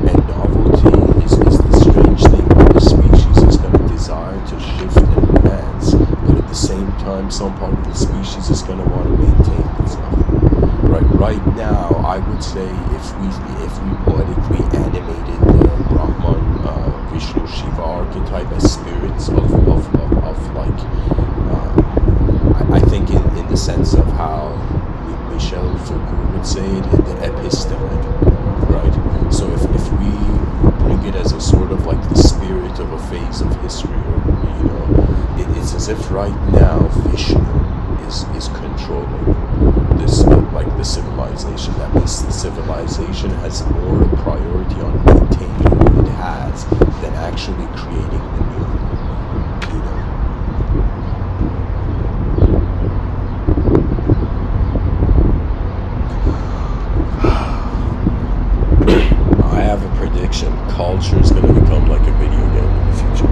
And novelty is the strange thing where the species is going to desire to shift and advance, but at the same time some part of the species is going to want to maintain itself. Right now, I would say if we poetically animated the Brahman, Vishnu, Shiva archetype as spirits of like, I think in the sense of how Michel Foucault would say it, in the episteme, right? So if we bring it as a sort of like the spirit of a phase of history, or it's as if right now Vishnu is controlling this, like the civilization. That means the civilization has more priority on maintaining what it has than actually creating the new. I have a prediction. Culture is going to become like a video game in the future.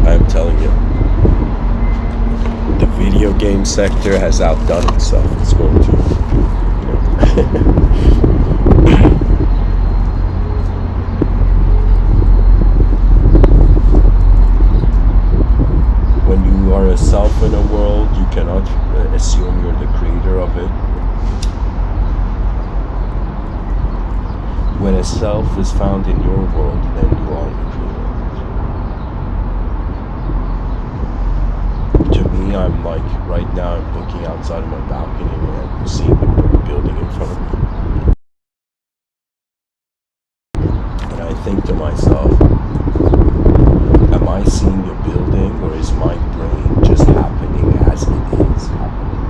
I'm telling you. The video game sector has outdone itself. It's going to, When you are a self in a world, you cannot assume you're the creator of it. When a self is found in your world, then you are the creator. To me, I'm like, right now I'm looking outside of my balcony and seeing the building in front of me. think to myself, am I seeing a building, or is my brain just happening as it is happening?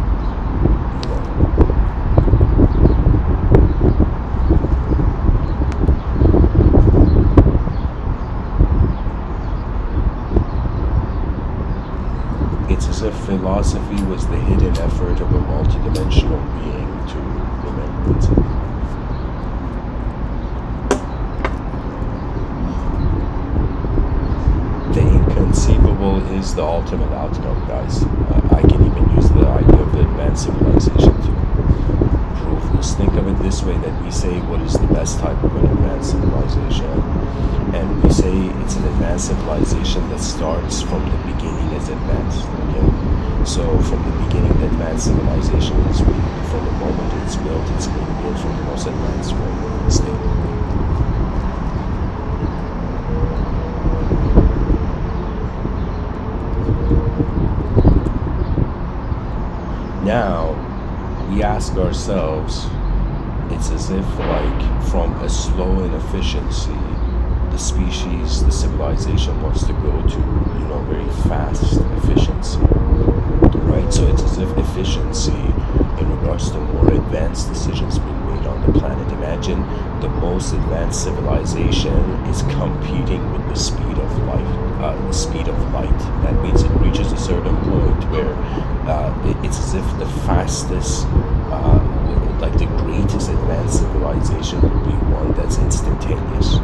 It's as if philosophy was the hidden effort of a multidimensional being to remember itself. The inconceivable is the ultimate outcome, guys. I can even use the idea of the advanced civilization to prove this. Think of it this way, that we say what is the best type of an advanced civilization, and we say it's an advanced civilization that starts from the beginning as advanced. Okay, so from the beginning, the advanced civilization is really, from the moment it's built, it's being built from the most advanced framework in the state. Now we ask ourselves, it's as if like from a slow inefficiency, the species, the civilization wants to go to, very fast efficiency, right? So it's as if efficiency in regards to more advanced decisions being made on the planet. Imagine the most advanced civilization is competing with the speed of light. That means it reaches a certain point where it's as if the fastest, like the greatest advanced civilization would be one that's instantaneous.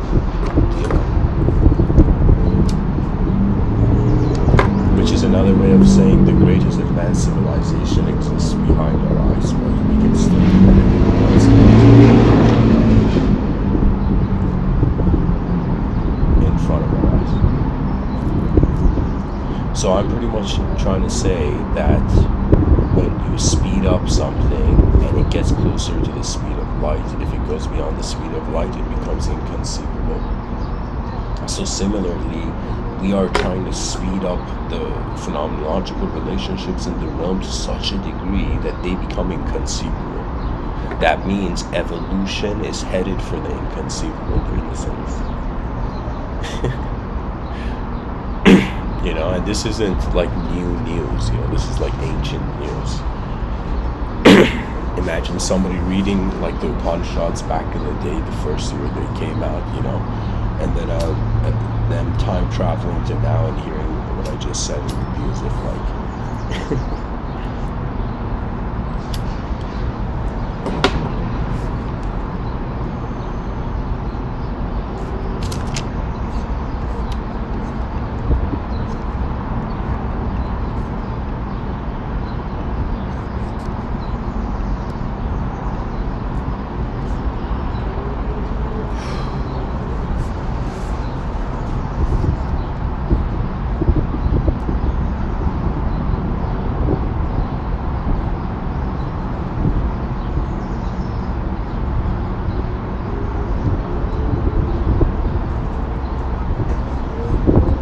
Which is another way of saying the greatest advanced civilization exists behind our eyes, but we can still in front of our eyes. So I'm pretty much trying to say that when you speed up something and it gets closer to the speed of light, if it goes beyond the speed of light, it becomes inconceivable. So similarly, we are trying to speed up the phenomenological relationships in the realm to such a degree that they become inconceivable. That means evolution is headed for the inconceivable, dear listeners. And this isn't like new news, this is like ancient news. Imagine somebody reading like the Upanishads back in the day, the first year they came out, and then them time traveling to now and hearing what I just said. It would be as if like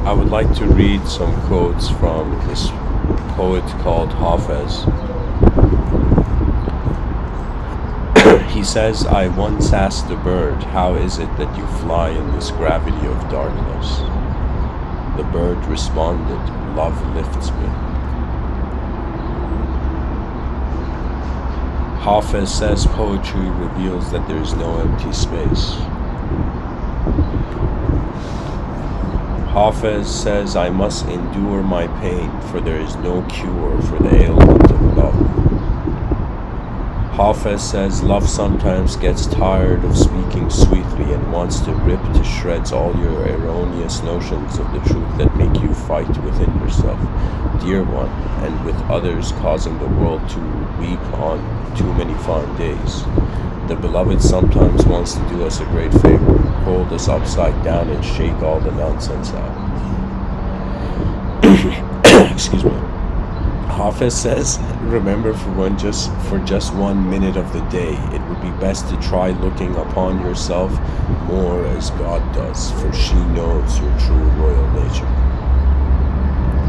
I would like to read some quotes from this poet called Hafez. He says, "I once asked a bird, how is it that you fly in this gravity of darkness? The bird responded, love lifts me." Hafez says poetry reveals that there is no empty space. Hafez says, "I must endure my pain, for there is no cure for the ailment of love." Hafez says, "Love sometimes gets tired of speaking sweetly and wants to rip to shreds all your erroneous notions of the truth that make you fight within yourself, dear one, and with others, causing the world to weep on too many fine days. The beloved sometimes wants to do us a great favor, hold us upside down and shake all the nonsense out." Excuse me. Hafez says, "Remember, for just 1 minute of the day, it would be best to try looking upon yourself more as God does, for she knows your true royal nature."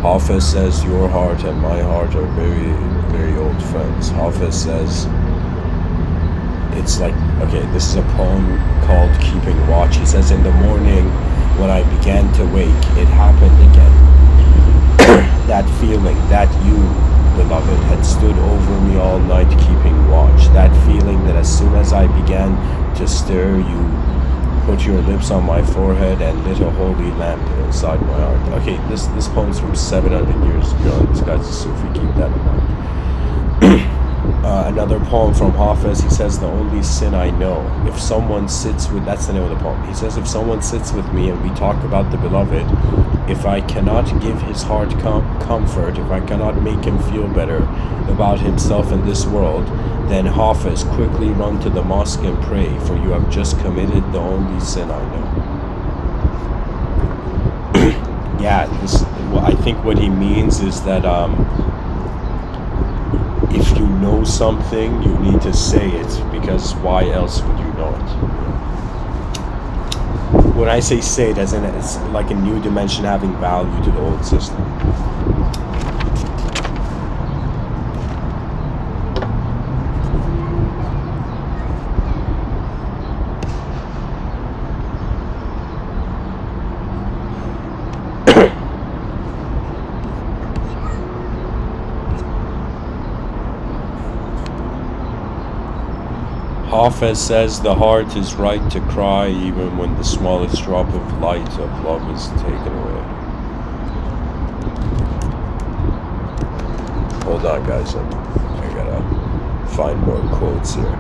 Hafez says, "Your heart and my heart are very, very old friends." Hafez says, it's like, okay, this is a poem called Keeping Watch. He says, in the morning when I began to wake, it happened again. That feeling that you, beloved, had stood over me all night keeping watch. That feeling that as soon as I began to stir, you put your lips on my forehead and lit a holy lamp inside my heart. Okay, this poem's from 700 years ago. This guy's a Sufi, keep that in mind. Another poem from Hafiz, he says, the only sin I know, if someone sits with, that's the name of the poem. He says, if someone sits with me and we talk about the beloved, if I cannot give his heart comfort, if I cannot make him feel better about himself in this world, then Hafiz, quickly run to the mosque and pray, for you have just committed the only sin I know. Yeah, I think what he means is that if you know something, you need to say it, because why else would you know it? When I say it, as in it's like a new dimension having value to the old system. Hafiz says the heart is right to cry even when the smallest drop of light of love is taken away. Hold on, guys, I gotta find more quotes here.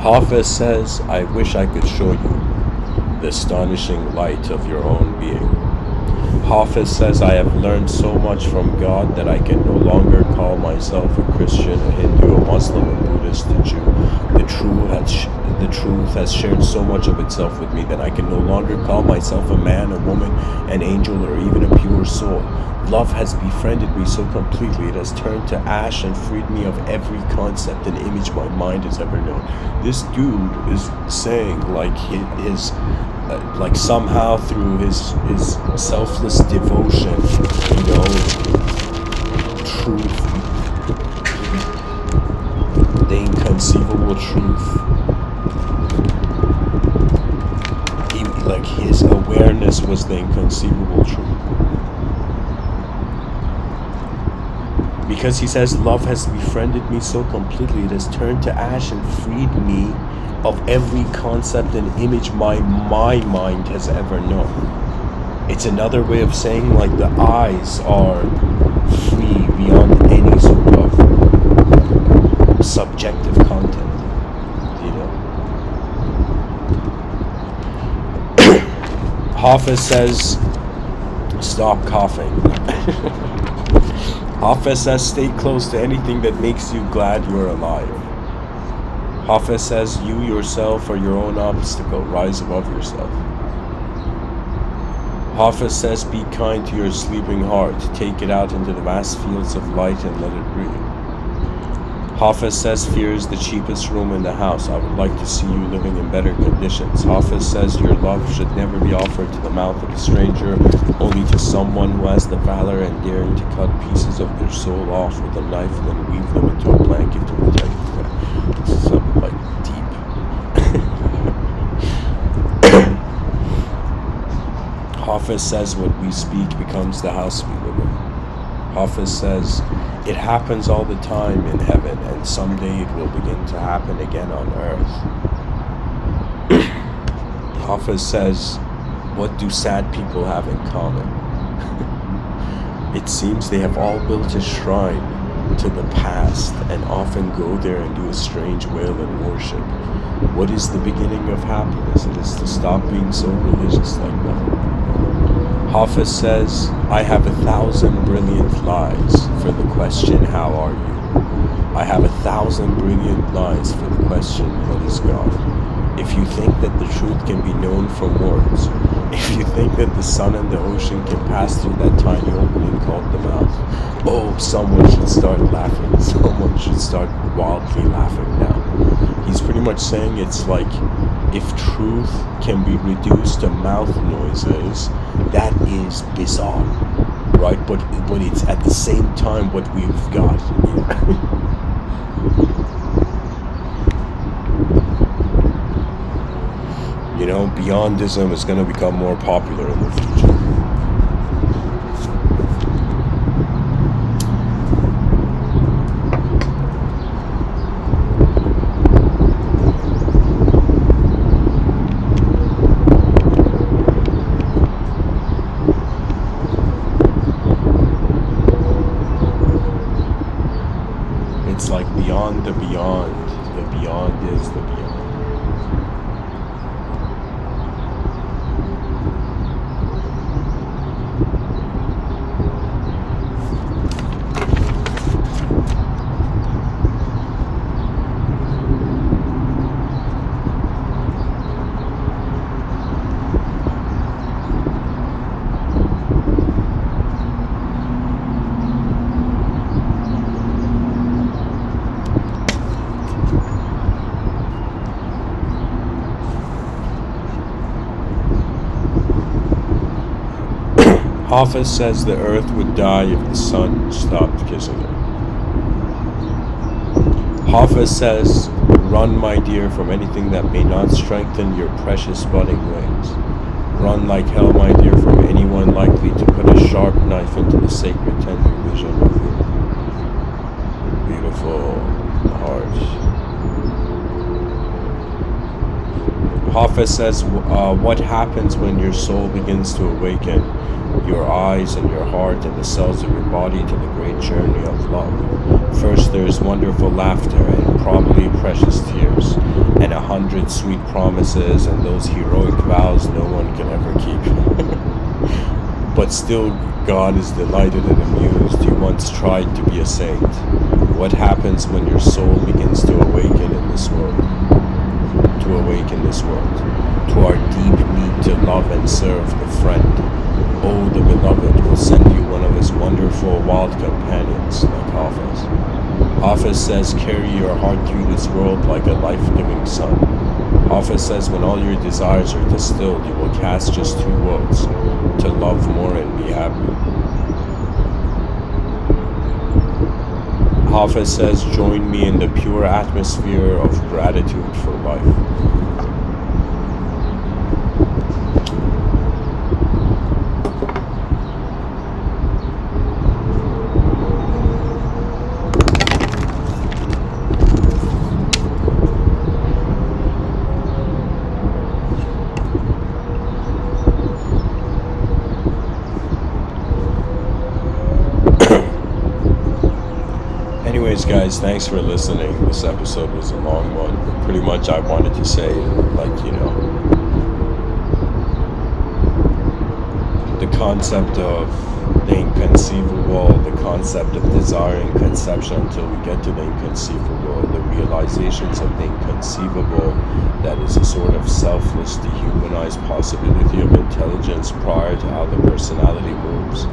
Hafiz says, I wish I could show you the astonishing light of your own being. Hafiz says, I have learned so much from God that I can no longer call myself a Christian, a Hindu, a Muslim, a Buddhist, a Jew. The truth has shared so much of itself with me that I can no longer call myself a man, a woman, an angel, or even a pure soul. Love has befriended me so completely, it has turned to ash and freed me of every concept and image my mind has ever known. This dude is saying, like, like somehow through his selfless devotion, truth, the inconceivable truth, his awareness was the inconceivable truth. Because he says, love has befriended me so completely, it has turned to ash and freed me of every concept and image my mind has ever known. It's another way of saying, like, the eyes are free beyond any sort of subjective content, Hafiz says, stop coughing. Hafiz says, stay close to anything that makes you glad you're alive. Hafiz says, you yourself are your own obstacle, rise above yourself. Hafiz says, be kind to your sleeping heart, take it out into the vast fields of light and let it breathe. Hafiz says, fear is the cheapest room in the house. I would like to see you living in better conditions. Hafiz says, your love should never be offered to the mouth of a stranger, only to someone who has the valor and daring to cut pieces of their soul off with a knife and then weave them into a blanket to protect them. This is something like deep. Hafiz says, what we speak becomes the house we live in. Hafiz says, it happens all the time in heaven, and someday it will begin to happen again on earth. Hafiz says, what do sad people have in common? It seems they have all built a shrine to the past and often go there and do a strange wail and worship. What is the beginning of happiness? It is to stop being so religious like that. Hafiz says, I have 1,000 brilliant lies for the question, how are you? I have 1,000 brilliant lies for the question, what is God? If you think that the truth can be known from words, if you think that the sun and the ocean can pass through that tiny opening called the mouth, oh, someone should start laughing. Someone should start wildly laughing now. He's pretty much saying it's like, if truth can be reduced to mouth noises, that is bizarre, right? But it's at the same time what we've got. Beyondism is going to become more popular in the future. It's like beyond the beyond. The beyond is the beyond. Hafiz says the earth would die if the sun stopped kissing it. Hafiz says, run, my dear, from anything that may not strengthen your precious budding wings. Run like hell, my dear, from anyone likely to put a sharp knife into the sacred tender vision of your beautiful heart. Hafiz says, what happens when your soul begins to awaken your eyes and your heart and the cells of your body to the great journey of love? First, there's wonderful laughter and probably precious tears, and 100 sweet promises and those heroic vows no one can ever keep. But still, God is delighted and amused. You once tried to be a saint. What happens when your soul begins to awaken in this world? To awaken this world, to our deep need to love and serve the friend. Oh, the beloved will send you one of his wonderful wild companions like Hafiz. Hafiz says, carry your heart through this world like a life-giving sun. Hafiz says, when all your desires are distilled, you will cast just 2 words: to love more and be happy. Hafiz says, join me in the pure atmosphere of gratitude for life. Anyways, guys, thanks for listening. This episode was a long one. Pretty much I wanted to say, the concept of the inconceivable, the concept of desiring conception until we get to the inconceivable, the realizations of the inconceivable, that is a sort of selfless, dehumanized possibility of intelligence prior to how the personality moves.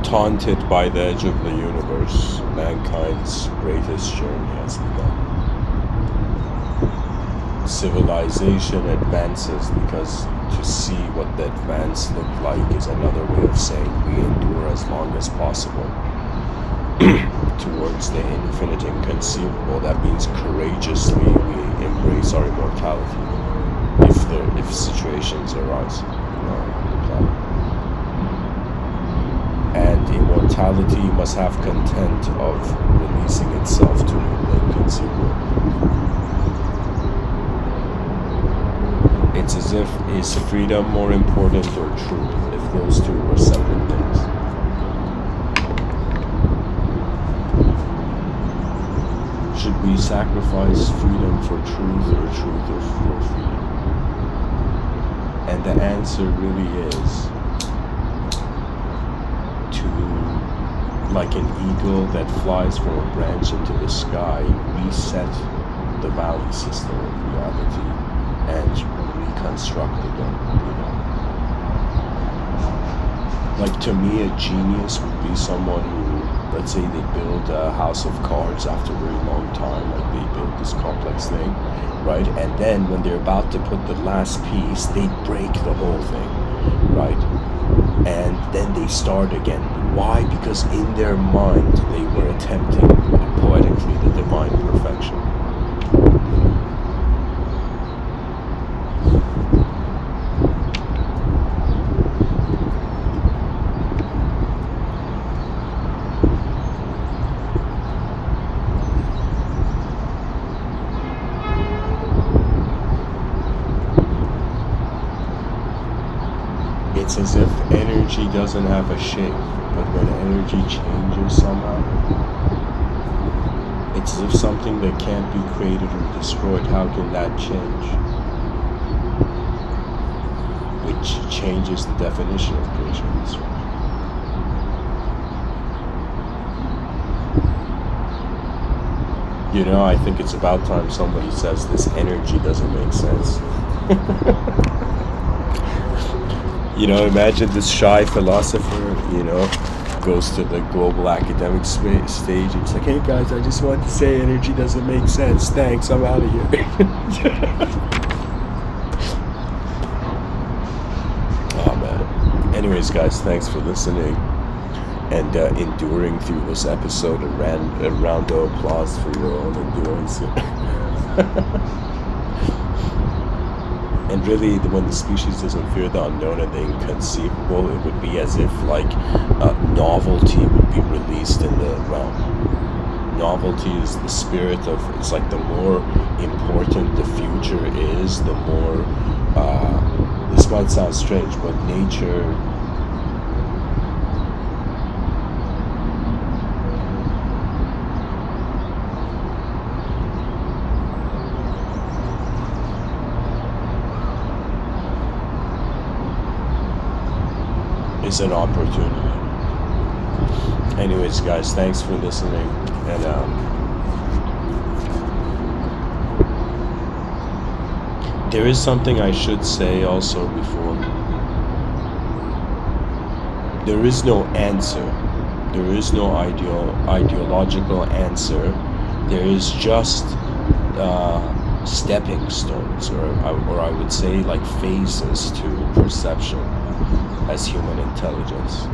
Taunted by the edge of the universe, mankind's greatest journey has begun. Civilization advances because to see what the advance look like is another way of saying we endure as long as possible towards the infinite inconceivable. That means courageously we embrace our immortality if situations arise on the planet. And immortality must have content of releasing itself to the inconceivable. It's as if, is freedom more important or truth, if those two were separate things? Should we sacrifice freedom for truth or truth for freedom? And the answer really is, like an eagle that flies from a branch into the sky, reset the valley system of reality and reconstruct it again. Like, to me, a genius would be someone who, let's say they build a house of cards after a very long time, like they build this complex thing, right? And then when they're about to put the last piece, they break the whole thing, right? and then they start again. Why? Because in their mind they were attempting poetically the divine perfection. It's as if energy doesn't have a shape, but when energy changes somehow, it's as if something that can't be created or destroyed, how can that change? Which changes the definition of creation and destruction. You know, I think it's about time somebody says this energy doesn't make sense. You know, imagine this shy philosopher, goes to the global academic stage. It's like, hey guys, I just want to say energy doesn't make sense. Thanks, I'm out of here. Oh man. Anyways, guys, thanks for listening and enduring through this episode. A round of applause for your own endurance. And really, when the species doesn't fear the unknown and the inconceivable, it would be as if like novelty would be released in the realm. Novelty is the spirit of, it's like the more important the future is, the more, this might sound strange, but nature is an opportunity. Anyways, guys, thanks for listening, and there is something I should say also before. There is no answer. There is no ideological answer. There is just stepping stones, or I would say like phases to perception as human intelligence.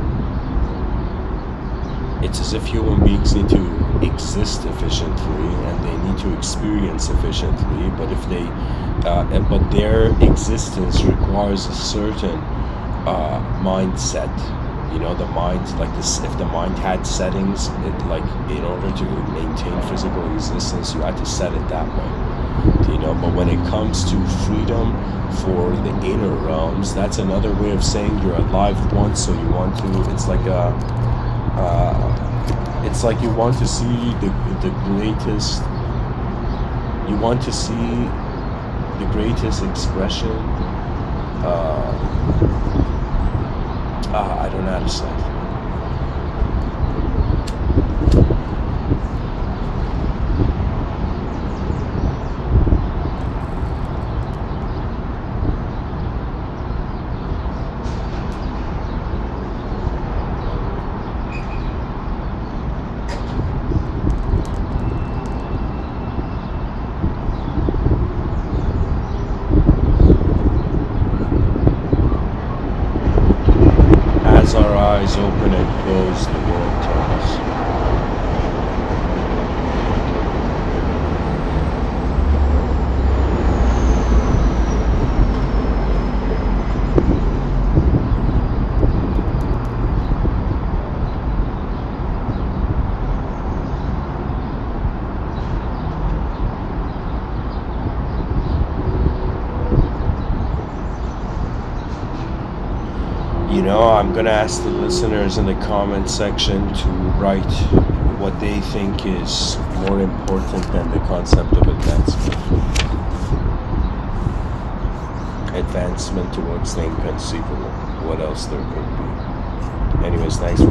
It's as if human beings need to exist efficiently and they need to experience efficiently, but if they but their existence requires a certain mindset. The mind, like this, if the mind had settings, it, like, in order to maintain physical existence, you had to set it that way. But when it comes to freedom for the inner realms, that's another way of saying you're alive once, so you want to, it's like you want to see the greatest, you want to see the greatest expression, I don't know how to say it. As our eyes open and close, the world turns. I'm gonna ask the listeners in the comment section to write what they think is more important than the concept of advancement. Advancement towards the inconceivable. What else there could be. Anyways, thanks for